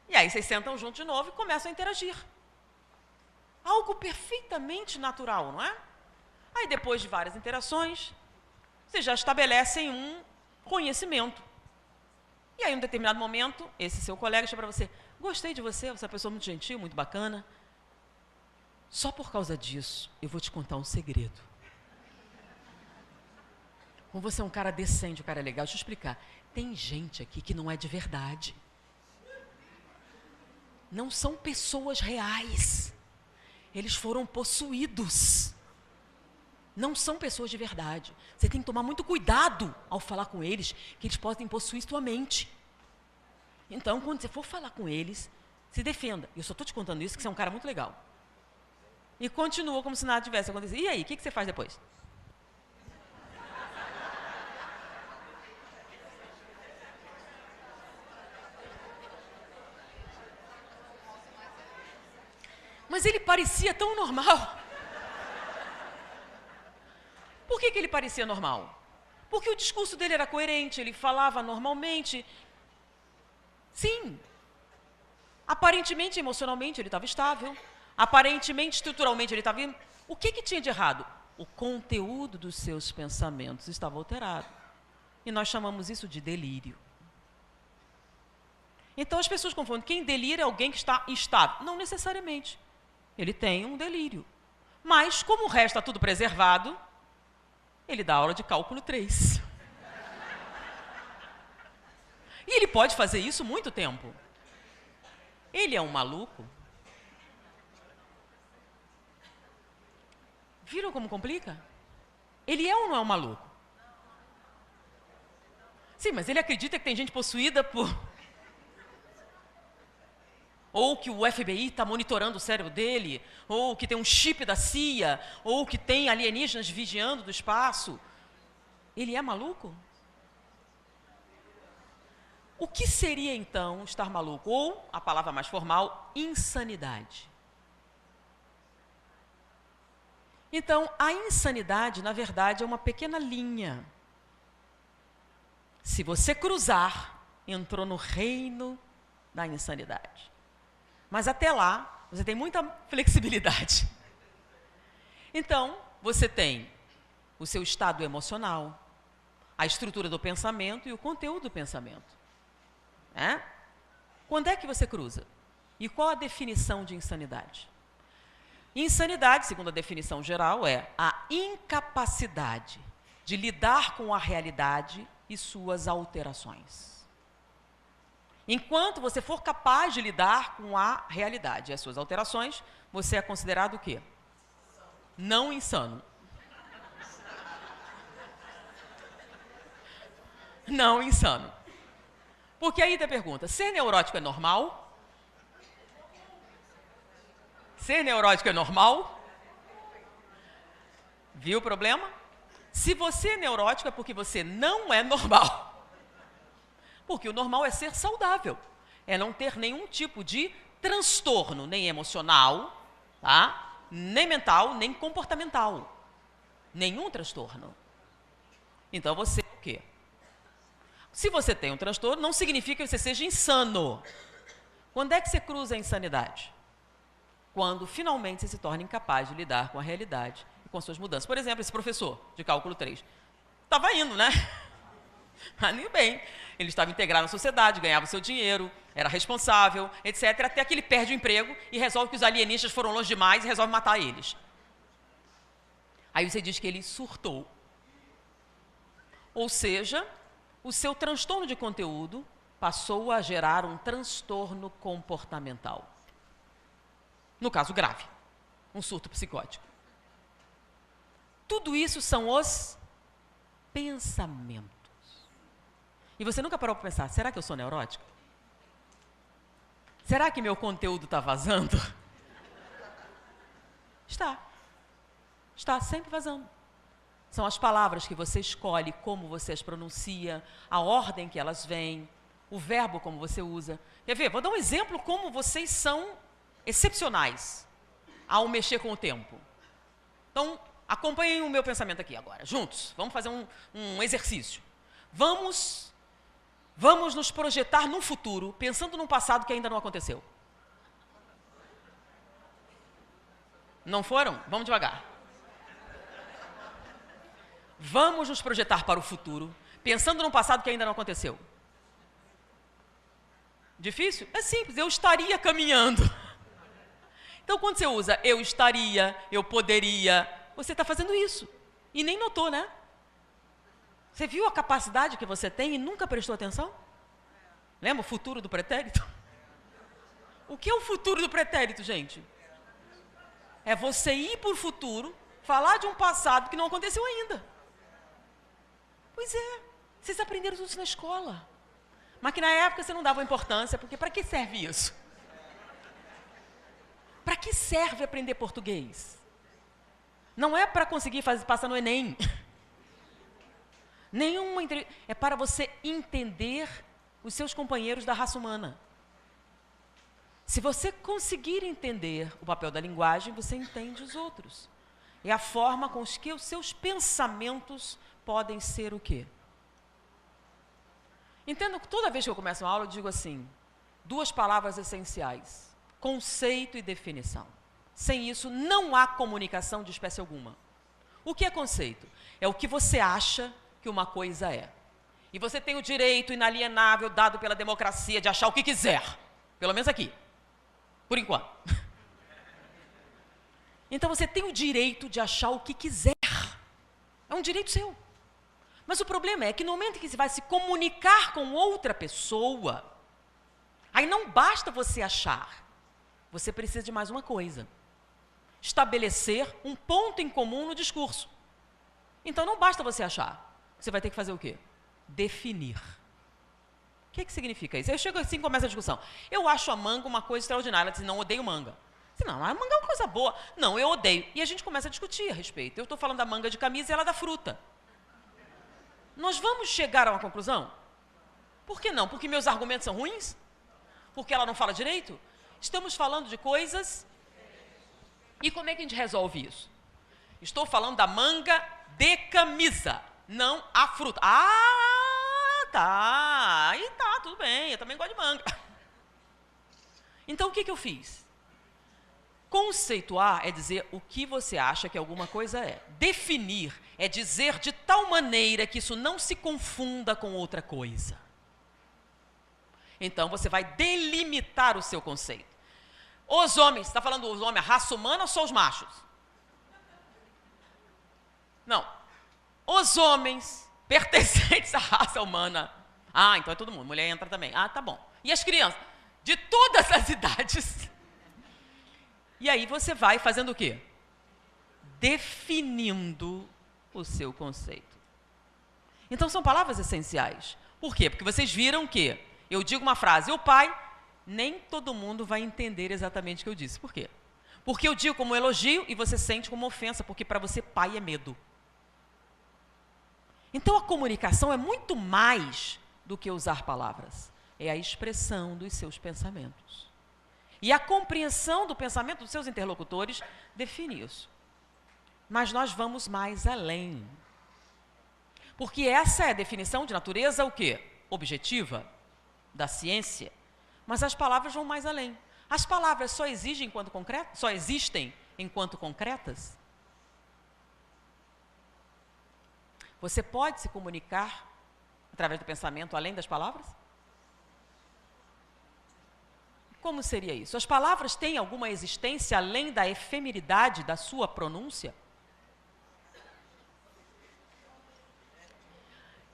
E aí vocês sentam juntos de novo e começam a interagir. Algo perfeitamente natural, não é? Aí depois de várias interações, vocês já estabelecem um conhecimento. E aí, em um determinado momento, esse seu colega chega para você, gostei de você, você é uma pessoa muito gentil, muito bacana. Só por causa disso, eu vou te contar um segredo. Como você é um cara decente, um cara legal, deixa eu explicar. Tem gente aqui que não é de verdade. Não são pessoas reais. Eles foram possuídos. Não são pessoas de verdade. Você tem que tomar muito cuidado ao falar com eles, que eles podem possuir sua mente. Então, quando você for falar com eles, se defenda. Eu só estou te contando isso, que você é um cara muito legal. E continua como se nada tivesse acontecido. E aí, o que você faz depois? Mas ele parecia tão normal. Por que ele parecia normal? Porque o discurso dele era coerente, ele falava normalmente. Sim. Aparentemente, emocionalmente, ele estava estável. Aparentemente, estruturalmente, ele estava... O que tinha de errado? O conteúdo dos seus pensamentos estava alterado. E nós chamamos isso de delírio. Então, as pessoas confundem. Quem delira é alguém que está instável. Não necessariamente. Ele tem um delírio. Mas, como o resto está tudo preservado, ele dá aula de cálculo 3. E ele pode fazer isso muito tempo. Ele é um maluco. Viram como complica? Ele é ou não é um maluco? Sim, mas ele acredita que tem gente possuída por... Ou que o FBI está monitorando o cérebro dele, ou que tem um chip da CIA, ou que tem alienígenas vigiando do espaço. Ele é maluco? O que seria, então, estar maluco? Ou, a palavra mais formal, insanidade. Então, a insanidade, na verdade, é uma pequena linha. Se você cruzar, entrou no reino da insanidade. Mas até lá, você tem muita flexibilidade. Então, você tem o seu estado emocional, a estrutura do pensamento e o conteúdo do pensamento. Quando é que você cruza? E qual a definição de insanidade? Insanidade, segundo a definição geral, é a incapacidade de lidar com a realidade e suas alterações. Enquanto você for capaz de lidar com a realidade e as suas alterações, você é considerado o quê? Não insano. Não insano. Porque aí tem a pergunta, ser neurótico é normal? Ser neurótico é normal? Viu o problema? Se você é neurótico é porque você não é normal. Porque o normal é ser saudável. É não ter nenhum tipo de transtorno, nem emocional, tá? Nem mental, nem comportamental. Nenhum transtorno. Então você é o quê? Se você tem um transtorno, não significa que você seja insano. Quando é que você cruza a insanidade? Quando finalmente você se torna incapaz de lidar com a realidade e com suas mudanças. Por exemplo, esse professor de cálculo 3. Estava indo, né? Indo bem. Ele estava integrado na sociedade, ganhava o seu dinheiro, era responsável, etc. Até que ele perde o emprego e resolve que os alienistas foram longe demais e resolve matar eles. Aí você diz que ele surtou. Ou seja, o seu transtorno de conteúdo passou a gerar um transtorno comportamental. No caso grave, um surto psicótico. Tudo isso são os pensamentos. E você nunca parou para pensar, será que eu sou neurótico? Será que meu conteúdo está vazando? Está. Está sempre vazando. São as palavras que você escolhe, como você as pronuncia, a ordem que elas vêm, o verbo como você usa. Quer ver? Vou dar um exemplo como vocês são excepcionais ao mexer com o tempo. Então, acompanhem o meu pensamento aqui agora, juntos. Vamos fazer um exercício. Vamos nos projetar num futuro, pensando num passado que ainda não aconteceu. Não foram? Vamos devagar. Vamos nos projetar para o futuro, pensando num passado que ainda não aconteceu. Difícil? É simples, eu estaria caminhando. Então, quando você usa eu estaria, eu poderia, você está fazendo isso. E nem notou, né? Você viu a capacidade que você tem e nunca prestou atenção? Lembra o futuro do pretérito? O que é o futuro do pretérito, gente? É você ir para o futuro, falar de um passado que não aconteceu ainda. Pois é, vocês aprenderam tudo isso na escola. Mas que na época você não dava importância, porque para que serve isso? Para que serve aprender português? Não é para conseguir passar no Enem. É para você entender os seus companheiros da raça humana. Se você conseguir entender o papel da linguagem, você entende os outros. É a forma com que os seus pensamentos podem ser o quê? Entendo que toda vez que eu começo uma aula, eu digo assim, 2 palavras essenciais, conceito e definição. Sem isso, não há comunicação de espécie alguma. O que é conceito? É o que você acha que uma coisa é. E você tem o direito inalienável dado pela democracia de achar o que quiser. Pelo menos aqui. Por enquanto. Então você tem o direito de achar o que quiser. É um direito seu. Mas o problema é que no momento em que você vai se comunicar com outra pessoa, aí não basta você achar, você precisa de mais uma coisa: estabelecer um ponto em comum no discurso. Então não basta você achar, você vai ter que fazer o quê? Definir. O que significa isso? Eu chego assim e começa a discussão. Eu acho a manga uma coisa extraordinária. Ela diz, não, odeio manga. Diz, não, a manga é uma coisa boa. Não, eu odeio. E a gente começa a discutir a respeito. Eu estou falando da manga de camisa e ela da fruta. Nós vamos chegar a uma conclusão? Por que não? Porque meus argumentos são ruins? Porque ela não fala direito? Estamos falando de coisas. E como é que a gente resolve isso? Estou falando da manga de camisa, não a fruta. Ah, tá. Aí tá, tudo bem, eu também gosto de manga. Então, o que eu fiz? Conceituar é dizer o que você acha que alguma coisa é. Definir é dizer de tal maneira que isso não se confunda com outra coisa. Então, você vai delimitar o seu conceito. Os homens, está falando os homens, a raça humana ou só os machos? Não. Os homens pertencentes à raça humana. Ah, então é todo mundo. Mulher entra também. Ah, tá bom. E as crianças? De todas as idades. E aí você vai fazendo o quê? Definindo o seu conceito. Então são palavras essenciais. Por quê? Porque vocês viram que eu digo uma frase, o pai, nem todo mundo vai entender exatamente o que eu disse. Por quê? Porque eu digo como elogio e você sente como ofensa, porque para você pai é medo. Então a comunicação é muito mais do que usar palavras. É a expressão dos seus pensamentos. E a compreensão do pensamento dos seus interlocutores define isso. Mas nós vamos mais além. Porque essa é a definição de natureza o quê? Objetiva, da ciência. Mas as palavras vão mais além. As palavras só existem enquanto concretas? Você pode se comunicar através do pensamento além das palavras? Como seria isso? As palavras têm alguma existência além da efemeridade da sua pronúncia?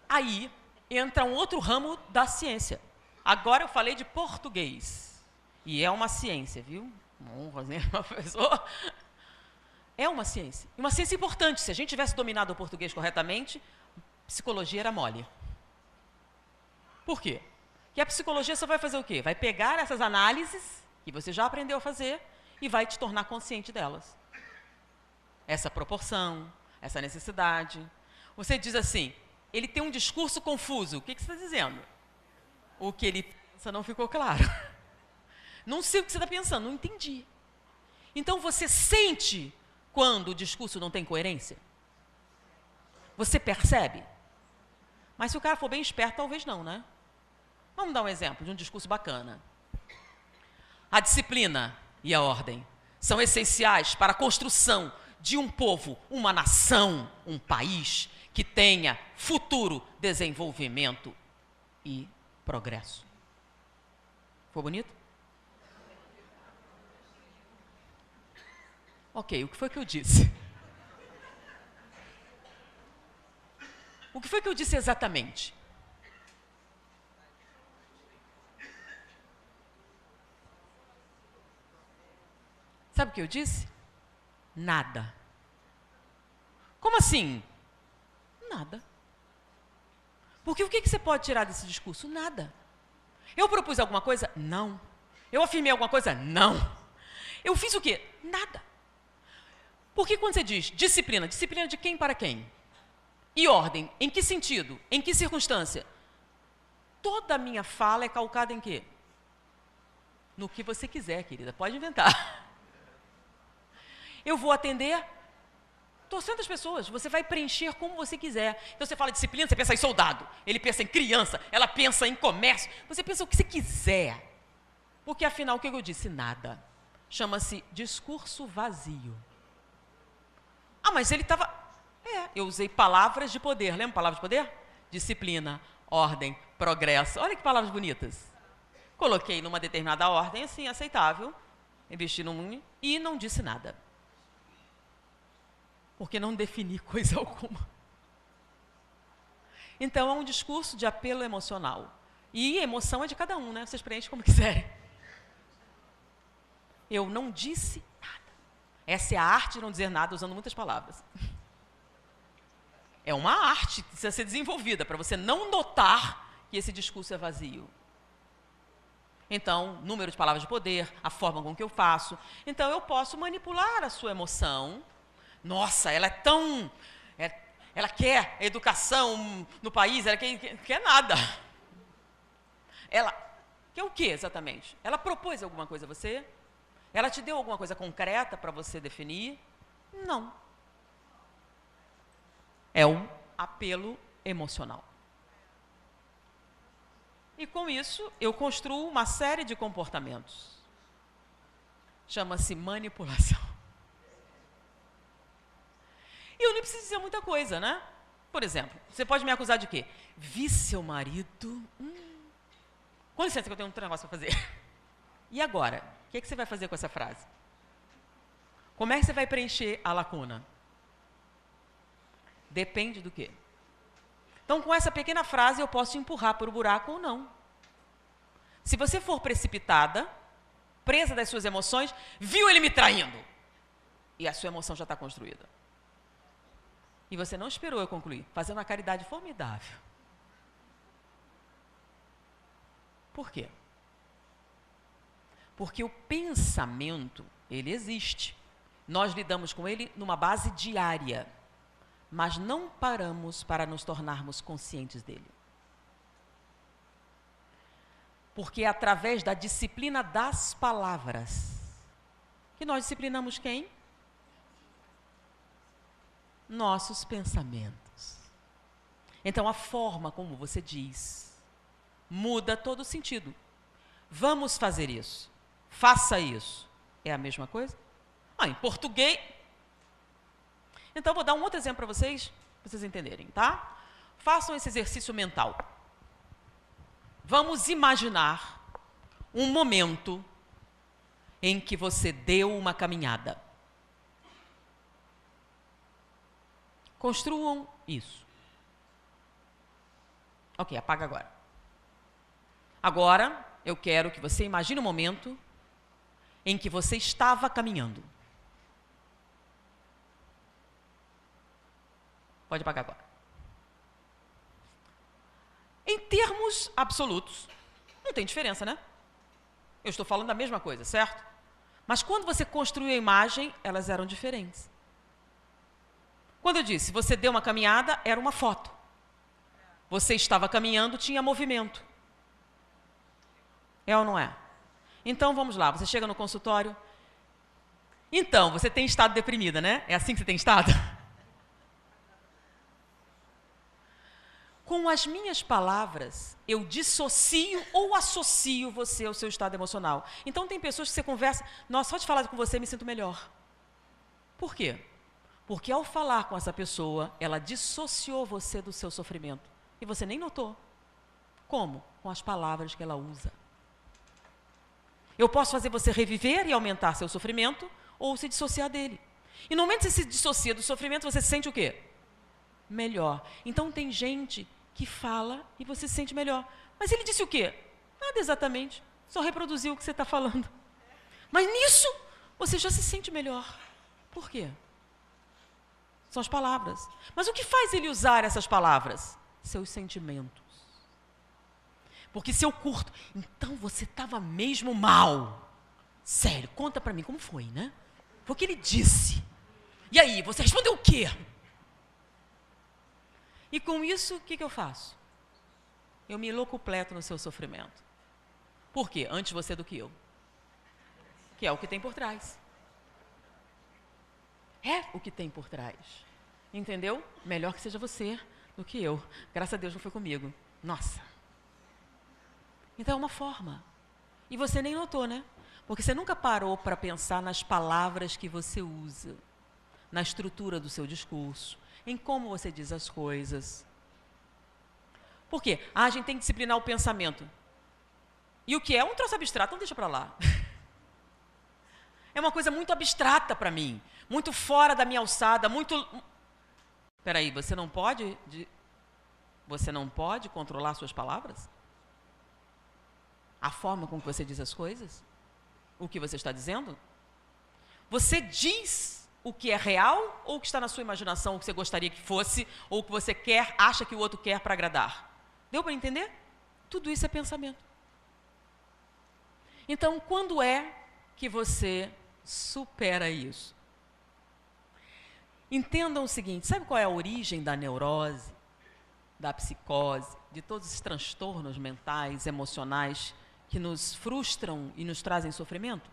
Aí entra um outro ramo da ciência. Agora eu falei de português. E é uma ciência, viu? Professor. É uma ciência. E uma ciência importante. Se a gente tivesse dominado o português corretamente, psicologia era mole. Por quê? Porque a psicologia só vai fazer o quê? Vai pegar essas análises, que você já aprendeu a fazer, e vai te tornar consciente delas. Essa proporção, essa necessidade. Você diz assim, ele tem um discurso confuso. O que você está dizendo? O que ele pensa não ficou claro. Não sei o que você está pensando, não entendi. Então você sente quando o discurso não tem coerência? Você percebe? Mas se o cara for bem esperto, talvez não, né? Vamos dar um exemplo de um discurso bacana. A disciplina e a ordem são essenciais para a construção de um povo, uma nação, um país que tenha futuro desenvolvimento e progresso. Foi bonito? Ok, o que foi que eu disse? O que foi que eu disse exatamente? Sabe o que eu disse? Nada. Como assim? Nada. Porque o que você pode tirar desse discurso? Nada. Eu propus alguma coisa? Não. Eu afirmei alguma coisa? Não. Eu fiz o quê? Nada. Porque quando você diz disciplina, disciplina de quem para quem? E ordem, em que sentido? Em que circunstância? Toda a minha fala é calcada em quê? No que você quiser, querida, pode inventar. Eu vou atender 200 pessoas, você vai preencher como você quiser. Então você fala disciplina, você pensa em soldado, ele pensa em criança, ela pensa em comércio, você pensa o que você quiser. Porque afinal, o que eu disse? Nada. Chama-se discurso vazio. Ah, mas ele estava... eu usei palavras de poder, lembra palavras de poder? Disciplina, ordem, progresso. Olha que palavras bonitas. Coloquei numa determinada ordem, assim, aceitável, investi num e não disse nada. Porque não defini coisa alguma. Então, é um discurso de apelo emocional. E emoção é de cada um, né? Vocês preenchem como quiserem. Eu não disse nada. Essa é a arte de não dizer nada usando muitas palavras. É uma arte que precisa ser desenvolvida para você não notar que esse discurso é vazio. Então, número de palavras de poder, a forma com que eu faço. Então, eu posso manipular a sua emoção. Nossa, ela é tão... ela quer educação no país, ela quer nada. Ela quer o quê exatamente? Ela propôs alguma coisa a você? Ela te deu alguma coisa concreta para você definir? Não. É um apelo emocional. E com isso, eu construo uma série de comportamentos. Chama-se manipulação. E eu nem preciso dizer muita coisa, né? Por exemplo, você pode me acusar de quê? Vi seu marido... Com licença que eu tenho um negócio para fazer. E agora? O que você vai fazer com essa frase? Como é que você vai preencher a lacuna? Depende do quê? Então, com essa pequena frase, eu posso te empurrar para o buraco ou não. Se você for precipitada, presa das suas emoções, viu ele me traindo. E a sua emoção já está construída. E você não esperou eu concluir, fazendo uma caridade formidável. Por quê? Porque o pensamento, ele existe. Nós lidamos com ele numa base diária. Mas não paramos para nos tornarmos conscientes dele. Porque é através da disciplina das palavras que nós disciplinamos quem? Nossos pensamentos. Então, a forma como você diz muda todo o sentido. Vamos fazer isso. Faça isso. É a mesma coisa? Em português... Então, vou dar um outro exemplo para vocês entenderem, tá? Façam esse exercício mental. Vamos imaginar um momento em que você deu uma caminhada. Construam isso. Ok, apaga agora. Agora, eu quero que você imagine um momento em que você estava caminhando. Pode apagar agora. Em termos absolutos, não tem diferença, né? Eu estou falando da mesma coisa, certo? Mas quando você construiu a imagem, elas eram diferentes. Quando eu disse, você deu uma caminhada, era uma foto. Você estava caminhando, tinha movimento. É ou não é? Então, vamos lá, você chega no consultório. Então, você tem estado deprimida, né? É assim que você tem estado? Com as minhas palavras, eu dissocio ou associo você ao seu estado emocional. Então, tem pessoas que você conversa, nossa, só de falar com você, me sinto melhor. Por quê? Porque ao falar com essa pessoa, ela dissociou você do seu sofrimento. E você nem notou. Como? Com as palavras que ela usa. Eu posso fazer você reviver e aumentar seu sofrimento, ou se dissociar dele. E no momento que você se dissocia do sofrimento, você se sente o quê? Melhor. Então, tem gente que fala e você se sente melhor. Mas ele disse o quê? Nada exatamente. Só reproduziu o que você está falando. Mas nisso, você já se sente melhor. Por quê? São as palavras. Mas o que faz ele usar essas palavras? Seus sentimentos. Porque se eu curto, então você estava mesmo mal. Sério, conta para mim como foi, né? Foi o que ele disse. E aí, você respondeu o quê? E com isso, o que eu faço? Eu me locupleto no seu sofrimento. Por quê? Antes você do que eu. Que é o que tem por trás. É o que tem por trás. Entendeu? Melhor que seja você do que eu. Graças a Deus não foi comigo. Nossa. Então é uma forma. E você nem notou, né? Porque você nunca parou para pensar nas palavras que você usa, na estrutura do seu discurso, em como você diz as coisas. Por quê? A gente tem que disciplinar o pensamento. E o que é? Um troço abstrato, não deixa para lá. É uma coisa muito abstrata para mim, muito fora da minha alçada, muito... Espera aí, você não pode... Você não pode controlar suas palavras? A forma com que você diz as coisas? O que você está dizendo? Você diz o que é real ou o que está na sua imaginação, o que você gostaria que fosse, ou o que você quer, acha que o outro quer para agradar? Deu para entender? Tudo isso é pensamento. Então, quando é que você supera isso? Entendam o seguinte, sabe qual é a origem da neurose, da psicose, de todos esses transtornos mentais, emocionais, que nos frustram e nos trazem sofrimento?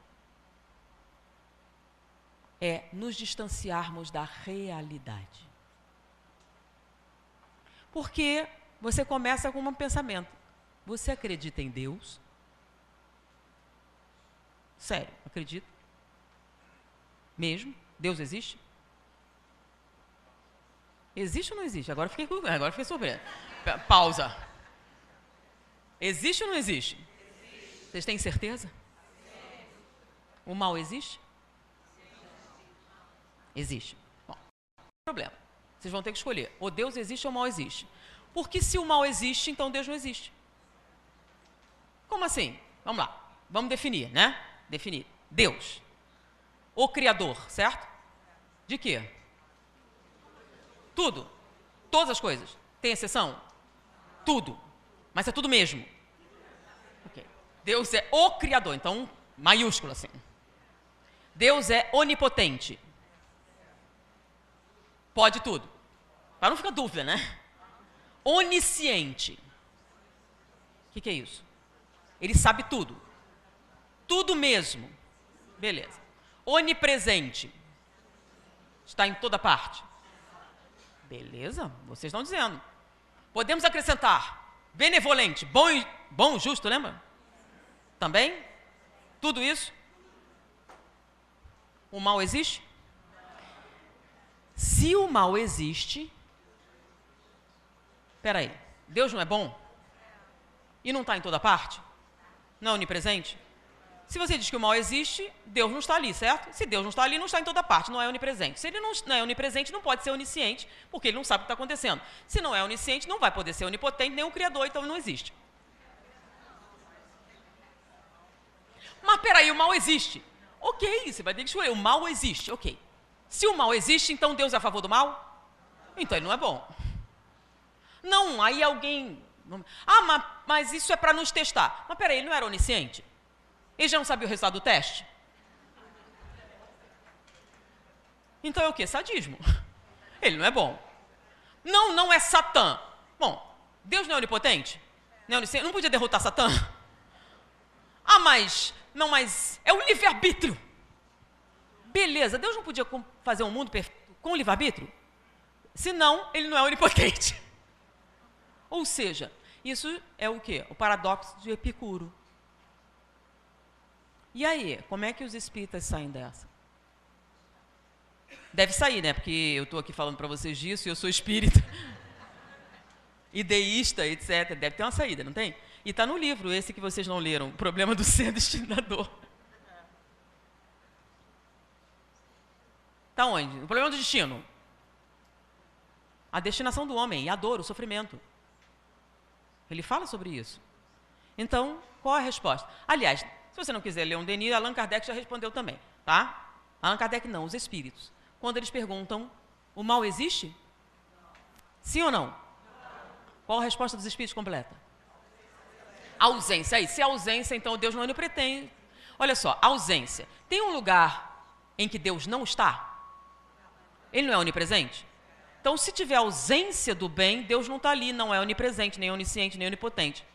É nos distanciarmos da realidade. Porque você começa com um pensamento. Você acredita em Deus? Sério, acredita? Mesmo? Deus existe? Existe ou não existe? Agora fiquei surpreso. Pausa. Existe ou não existe? Existe. Vocês têm certeza? Sim. O mal existe? Existe. Bom, não tem problema. Vocês vão ter que escolher. Ou Deus existe ou o mal existe. Porque se o mal existe, então Deus não existe. Como assim? Vamos lá. Vamos definir, né? Definir. Deus. O Criador, certo? De quê? Tudo. Todas as coisas. Tem exceção? Tudo. Mas é tudo mesmo. Okay. Deus é o Criador. Então, maiúsculo assim. Deus é onipotente. Pode tudo. Para não ficar dúvida, né? Onisciente. O que é isso? Ele sabe tudo. Tudo mesmo. Beleza. Onipresente. Está em toda parte. Beleza, vocês estão dizendo. Podemos acrescentar. Benevolente, bom, justo, lembra? Também? Tudo isso? O mal existe? Se o mal existe, espera aí, Deus não é bom? E não está em toda parte? Não é onipresente? Se você diz que o mal existe, Deus não está ali, certo? Se Deus não está ali, não está em toda parte, não é onipresente. Se ele não é onipresente, não pode ser onisciente, porque ele não sabe o que está acontecendo. Se não é onisciente, não vai poder ser onipotente, nem o Criador, então não existe. Mas peraí, o mal existe. Ok, você vai ter que escolher, o mal existe, ok. Se o mal existe, então Deus é a favor do mal? Então ele não é bom. Não, aí alguém... mas isso é para nos testar. Mas peraí, ele não era onisciente? Ele já não sabia o resultado do teste? Então é o quê? Sadismo. Ele não é bom. Não é Satã. Bom, Deus não é onipotente? Não é onisciente? Não podia derrotar Satã? Mas é o livre-arbítrio. Beleza, Deus não podia fazer um mundo perfeito com livre-arbítrio? Senão, ele não é onipotente. Ou seja, isso é o quê? O paradoxo de Epicuro. E aí, como é que os espíritas saem dessa? Deve sair, né? Porque eu estou aqui falando para vocês disso e eu sou espírita, ideísta, etc. Deve ter uma saída, não tem? E está no livro, esse que vocês não leram, O Problema do Ser Destinador. Está onde? O problema do destino. A destinação do homem, e a dor, o sofrimento. Ele fala sobre isso. Então, qual é a resposta? Aliás, se você não quiser ler um Denis, Allan Kardec já respondeu também, tá? Allan Kardec não, os espíritos. Quando eles perguntam, o mal existe? Sim ou não? Qual a resposta dos espíritos completa? Ausência. Aí, se é ausência, então Deus não pretende. Olha só, ausência. Tem um lugar em que Deus não está? Ele não é onipresente? Então, se tiver ausência do bem, Deus não está ali, não é onipresente, nem onisciente, nem onipotente.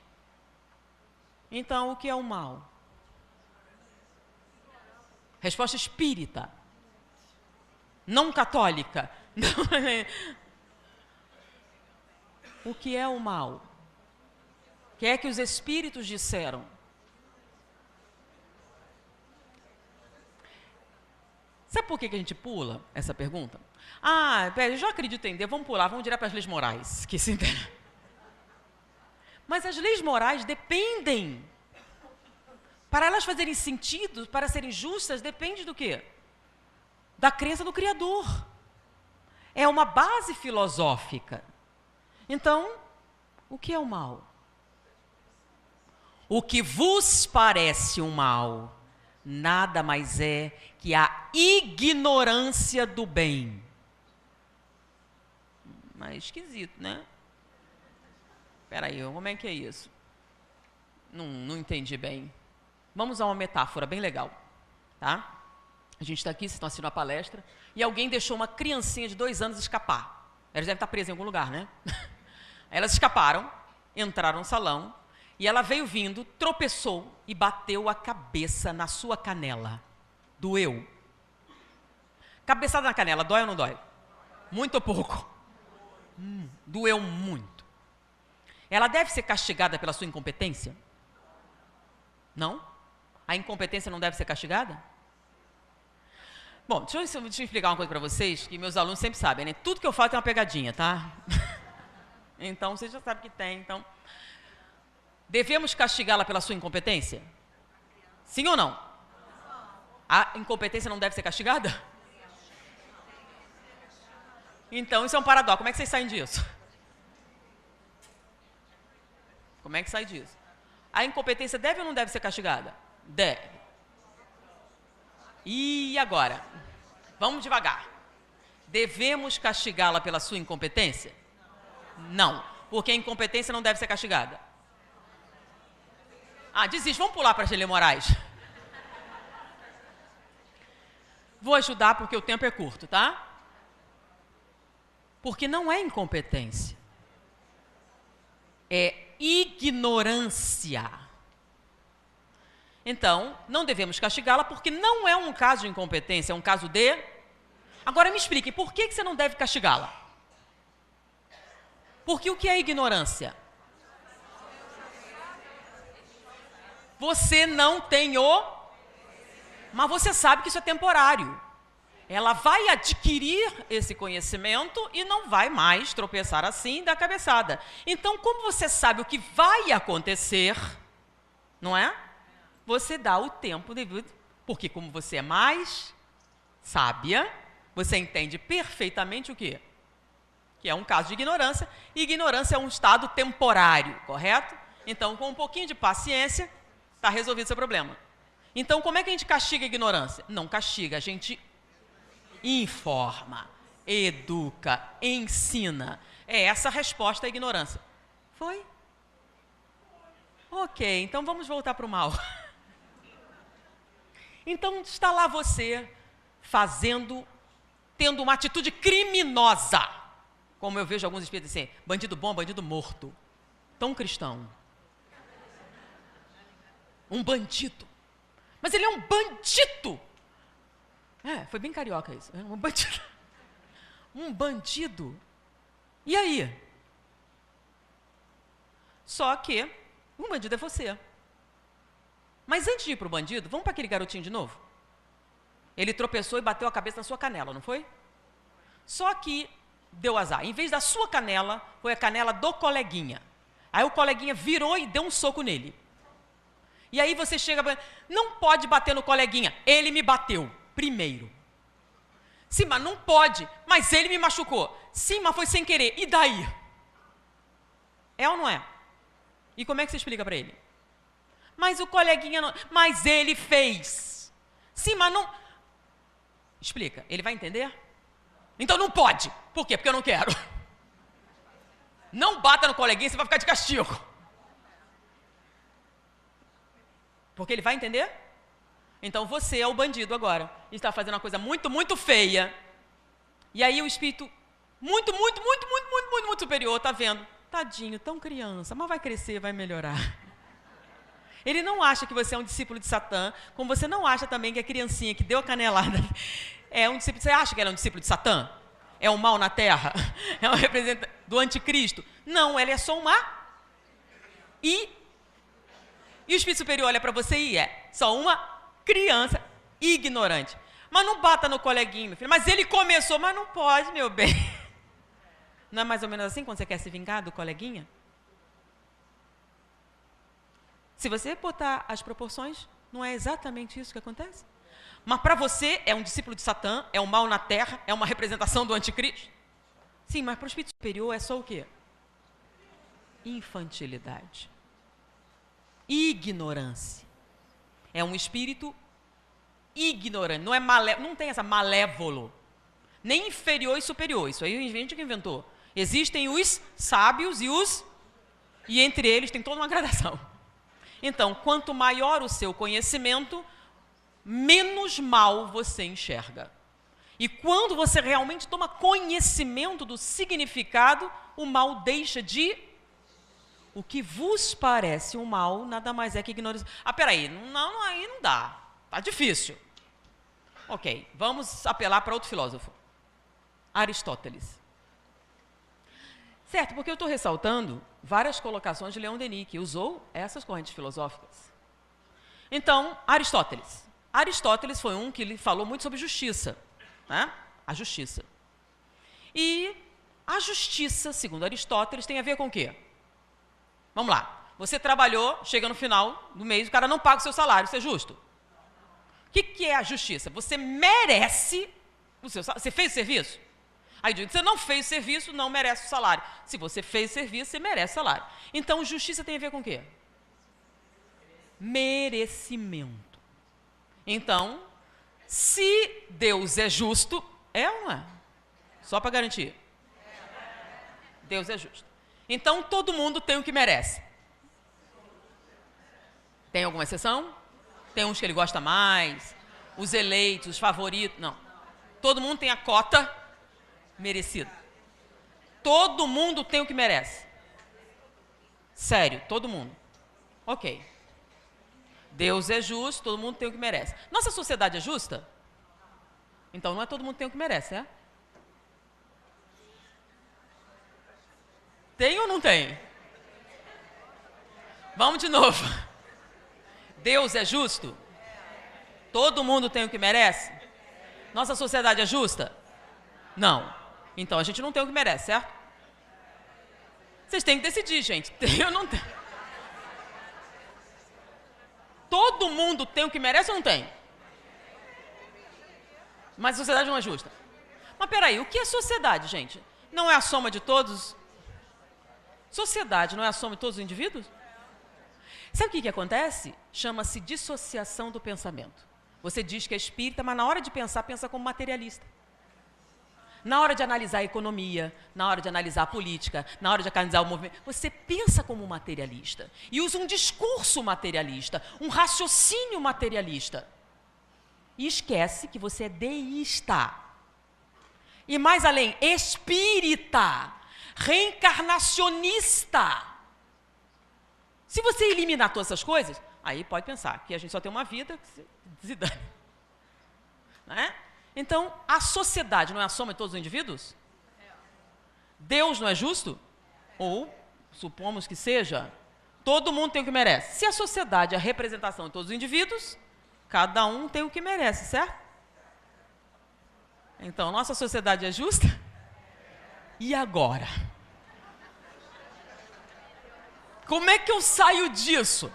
Então, o que é o mal? Resposta espírita. Não católica. O que é o mal? O que é que os espíritos disseram? Sabe por que a gente pula essa pergunta? Eu já acredito em Deus, vamos pular, vamos direto para as leis morais. Que se entenda. Mas as leis morais dependem. Para elas fazerem sentido, para serem justas, depende do quê? Da crença do Criador. É uma base filosófica. Então, O que é o mal? O que vos parece um mal, nada mais é que a ignorância do bem. Mas esquisito, né? Espera aí, como é que é isso? Não entendi bem. Vamos a uma metáfora bem legal, tá? A gente está aqui, vocês estão assistindo a palestra, e alguém deixou uma criancinha de 2 anos escapar. Elas devem estar presas em algum lugar, né? Elas escaparam, entraram no salão, e ela veio vindo, tropeçou e bateu a cabeça na sua canela. Doeu. Cabeçada na canela, dói ou não dói? Muito ou pouco? Doeu muito. Ela deve ser castigada pela sua incompetência? Não? A incompetência não deve ser castigada? Bom, deixa eu explicar uma coisa para vocês, que meus alunos sempre sabem, né? Tudo que eu falo tem uma pegadinha, tá? Então, vocês já sabem que tem, então... Devemos castigá-la pela sua incompetência? Sim ou não? A incompetência não deve ser castigada? Então, isso é um paradoxo. Como é que vocês saem disso? Como é que sai disso? A incompetência deve ou não deve ser castigada? Deve. E agora? Vamos devagar. Devemos castigá-la pela sua incompetência? Não. Porque a incompetência não deve ser castigada. Desiste. Vamos pular para a Gelê Moraes. Vou ajudar porque o tempo é curto, tá? Porque não é incompetência. É ignorância. Então, não devemos castigá-la porque não é um caso de incompetência, é um caso de... Agora me explique, por que você não deve castigá-la? Porque o que é ignorância? Você não tem o... Mas você sabe que isso é temporário. Ela vai adquirir esse conhecimento e não vai mais tropeçar assim da cabeçada. Então, como você sabe o que vai acontecer, não é? Você dá o tempo devido, porque como você é mais sábia, você entende perfeitamente o quê? Que é um caso de ignorância, e ignorância é um estado temporário, correto? Então, com um pouquinho de paciência, está resolvido o seu problema. Então, como é que a gente castiga a ignorância? Não castiga, a gente informa, educa, ensina. É essa a resposta à ignorância. Foi? Ok, então vamos voltar para o mal. Então está lá você tendo uma atitude criminosa. Como eu vejo alguns espíritos assim, bandido bom, bandido morto. Tão cristão. Um bandido. Mas ele é um bandido. Foi bem carioca isso. Um bandido. Um bandido. E aí? Só que um bandido é você. Mas antes de ir para o bandido, vamos para aquele garotinho de novo? Ele tropeçou e bateu a cabeça na sua canela, não foi? Só que deu azar. Em vez da sua canela, foi a canela do coleguinha. Aí o coleguinha virou e deu um soco nele. E aí você chega, não pode bater no coleguinha, ele me bateu primeiro. Sim, mas não pode, mas ele me machucou. Sim, mas foi sem querer, e daí? É ou não é? E como é que você explica para ele? Mas o coleguinha não, mas ele fez. Sim, mas não... Explica, ele vai entender? Então não pode. Por quê? Porque eu não quero. Não bata no coleguinha, você vai ficar de castigo. Porque ele vai entender? Então você é o bandido agora. E está fazendo uma coisa muito, muito feia. E aí o espírito muito superior está vendo. Tadinho, tão criança, mas vai crescer, vai melhorar. Ele não acha que você é um discípulo de Satã, como você não acha também que a criancinha que deu a canelada é um discípulo. Você acha que ela é um discípulo de Satã? É um mal na terra? É um representante do anticristo? Não, ela é só uma... E o espírito superior olha para você e é só uma criança ignorante. Mas não bata no coleguinha, meu filho. Mas ele começou, mas não pode, meu bem. Não é mais ou menos assim quando você quer se vingar do coleguinha? Se você botar as proporções, não é exatamente isso que acontece? Mas para você é um discípulo de Satã, é um mal na terra, é uma representação do anticristo? Sim, mas para o espírito superior é só o quê? Infantilidade. Ignorância. É um espírito ignorante, não é não tem essa malévolo, nem inferior e superior. Isso aí a gente que inventou. Existem os sábios e entre eles tem toda uma gradação. Então, quanto maior o seu conhecimento, menos mal você enxerga. E quando você realmente toma conhecimento do significado, o mal deixa de... O que vos parece um mal, nada mais é que ignorância. Ah, peraí, não, aí não dá. Tá difícil. Ok, vamos apelar para outro filósofo. Aristóteles. Certo, porque eu estou ressaltando várias colocações de Leon Denis, que usou essas correntes filosóficas. Então, Aristóteles. Aristóteles foi um que ele falou muito sobre justiça, né? A justiça. E a justiça, segundo Aristóteles, tem a ver com o quê? Vamos lá. Você trabalhou, chega no final do mês, o cara não paga o seu salário, isso é justo? O que é a justiça? Você merece o seu salário. Você fez o serviço? Aí diz, você não fez o serviço, não merece o salário. Se você fez o serviço, você merece o salário. Então, justiça tem a ver com o quê? Merecimento. Então, se Deus é justo, é ou não é? Só para garantir. Deus é justo. Então, todo mundo tem o que merece. Tem alguma exceção? Tem uns que ele gosta mais, os eleitos, os favoritos, não. Todo mundo tem a cota merecida. Todo mundo tem o que merece. Sério, todo mundo. Ok. Deus é justo, todo mundo tem o que merece. Nossa sociedade é justa? Então não é todo mundo tem o que merece, é? Tem ou não tem? Vamos de novo. Deus é justo? Todo mundo tem o que merece? Nossa sociedade é justa? Não. Então a gente não tem o que merece, certo? Vocês têm que decidir, gente. Tem ou não tem? Todo mundo tem o que merece ou não tem? Mas a sociedade não é justa. Mas peraí, o que é sociedade, gente? Não é a soma de todos? Sociedade não é a soma de todos os indivíduos? Sabe o que acontece? Chama-se dissociação do pensamento. Você diz que é espírita, mas na hora de pensar, pensa como materialista. Na hora de analisar a economia, na hora de analisar a política, na hora de analisar o movimento, você pensa como materialista. E usa um discurso materialista, um raciocínio materialista. E esquece que você é deísta. E mais além, espírita, reencarnacionista. Se você eliminar todas essas coisas, aí pode pensar que a gente só tem uma vida, que se dane. Né? Então, a sociedade não é a soma de todos os indivíduos? Deus não é justo? Ou, supomos que seja, todo mundo tem o que merece. Se a sociedade é a representação de todos os indivíduos, cada um tem o que merece, certo? Então, nossa sociedade é justa? E agora? Como é que eu saio disso?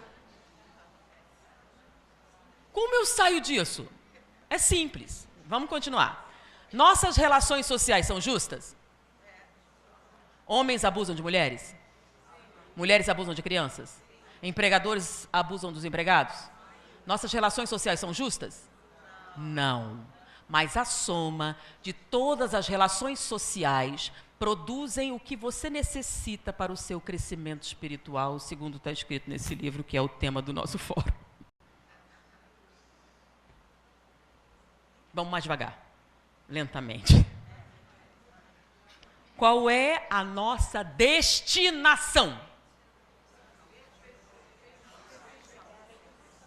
Como eu saio disso? É simples. Vamos continuar. Nossas relações sociais são justas? Homens abusam de mulheres? Mulheres abusam de crianças? Empregadores abusam dos empregados? Nossas relações sociais são justas? Não. Mas a soma de todas as relações sociais produzem o que você necessita para o seu crescimento espiritual, segundo está escrito nesse livro, que é o tema do nosso fórum. Vamos mais devagar, lentamente. Qual é a nossa destinação?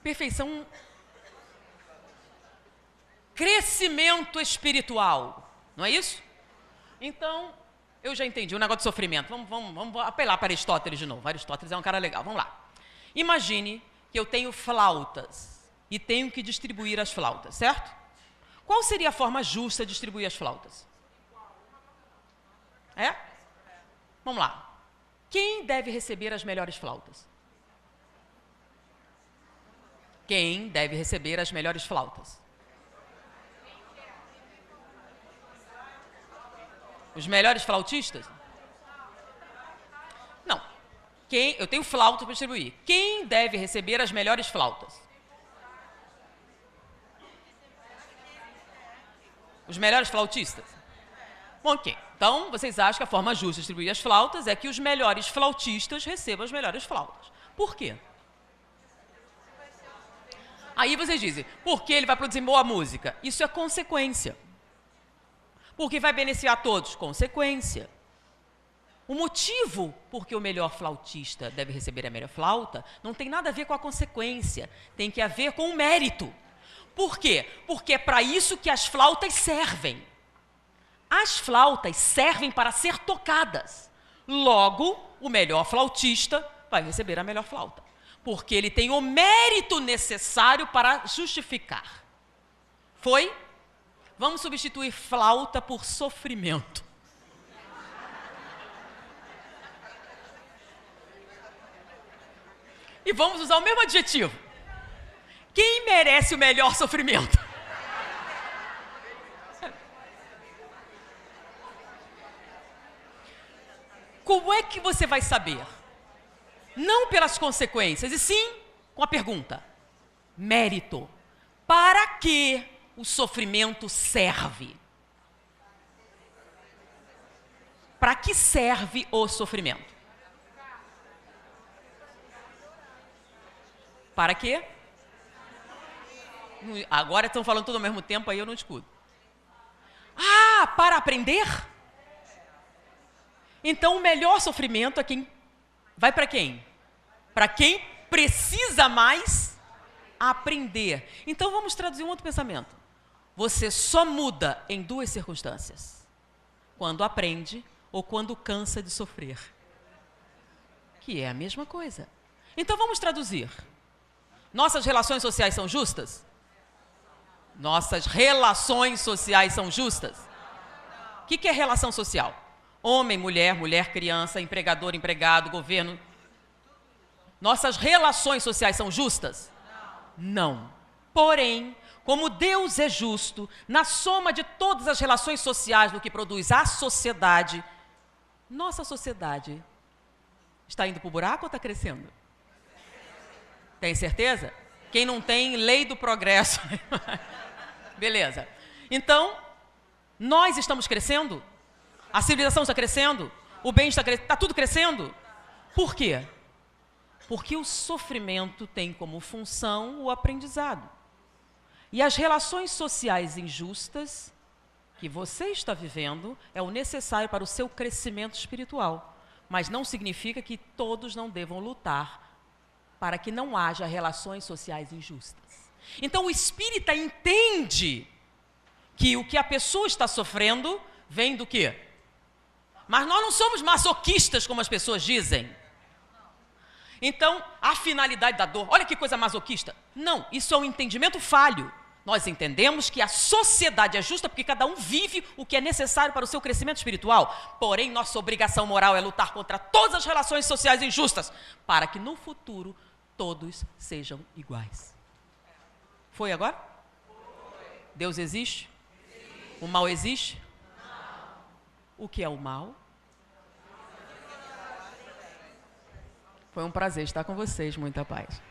Perfeição. Crescimento espiritual, não é isso? Então, eu já entendi o negócio de sofrimento. Vamos apelar para Aristóteles de novo. Aristóteles é um cara legal, vamos lá. Imagine que eu tenho flautas e tenho que distribuir as flautas, certo? Qual seria a forma justa de distribuir as flautas? É? Vamos lá. Quem deve receber as melhores flautas? Quem deve receber as melhores flautas? Os melhores flautistas? Não. Eu tenho flauta para distribuir. Quem deve receber as melhores flautas? Os melhores flautistas? Bom, ok. Então, vocês acham que a forma justa de distribuir as flautas é que os melhores flautistas recebam as melhores flautas. Por quê? Aí vocês dizem, porque ele vai produzir boa música? Isso é consequência. Porque vai beneficiar todos? Consequência. O motivo por que o melhor flautista deve receber a melhor flauta não tem nada a ver com a consequência, tem que ver com o mérito. Por quê? Porque é para isso que as flautas servem. As flautas servem para ser tocadas. Logo, o melhor flautista vai receber a melhor flauta. Porque ele tem o mérito necessário para justificar. Foi? Vamos substituir flauta por sofrimento. E vamos usar o mesmo adjetivo. Quem merece o melhor sofrimento? Como é que você vai saber? Não pelas consequências, e sim com a pergunta. Mérito. Para que o sofrimento serve? Para que serve o sofrimento? Para quê? Agora estão falando tudo ao mesmo tempo, aí eu não escuto. Ah, para aprender? Então o melhor sofrimento é quem... Vai para quem? Para quem precisa mais aprender. Então vamos traduzir um outro pensamento. Você só muda em duas circunstâncias. Quando aprende ou quando cansa de sofrer. Que é a mesma coisa. Então vamos traduzir. Nossas relações sociais são justas? Nossas relações sociais são justas? O que é relação social? Homem, mulher, mulher, criança, empregador, empregado, governo. Nossas relações sociais são justas? Não. Porém, como Deus é justo, na soma de todas as relações sociais do que produz a sociedade, nossa sociedade está indo para o buraco ou está crescendo? Tem certeza? Quem não tem, lei do progresso. Beleza. Então, nós estamos crescendo? A civilização está crescendo? O bem está crescendo? Está tudo crescendo? Por quê? Porque o sofrimento tem como função o aprendizado. E as relações sociais injustas que você está vivendo é o necessário para o seu crescimento espiritual. Mas não significa que todos não devam lutar para que não haja relações sociais injustas. Então o espírita entende que o que a pessoa está sofrendo vem do quê? Mas nós não somos masoquistas, como as pessoas dizem. Então, a finalidade da dor, olha que coisa masoquista. Não, isso é um entendimento falho. Nós entendemos que a sociedade é justa porque cada um vive o que é necessário para o seu crescimento espiritual. Porém, nossa obrigação moral é lutar contra todas as relações sociais injustas, para que no futuro todos sejam iguais. Foi agora? Deus existe? O mal existe? O que é o mal? Foi um prazer estar com vocês, muita paz.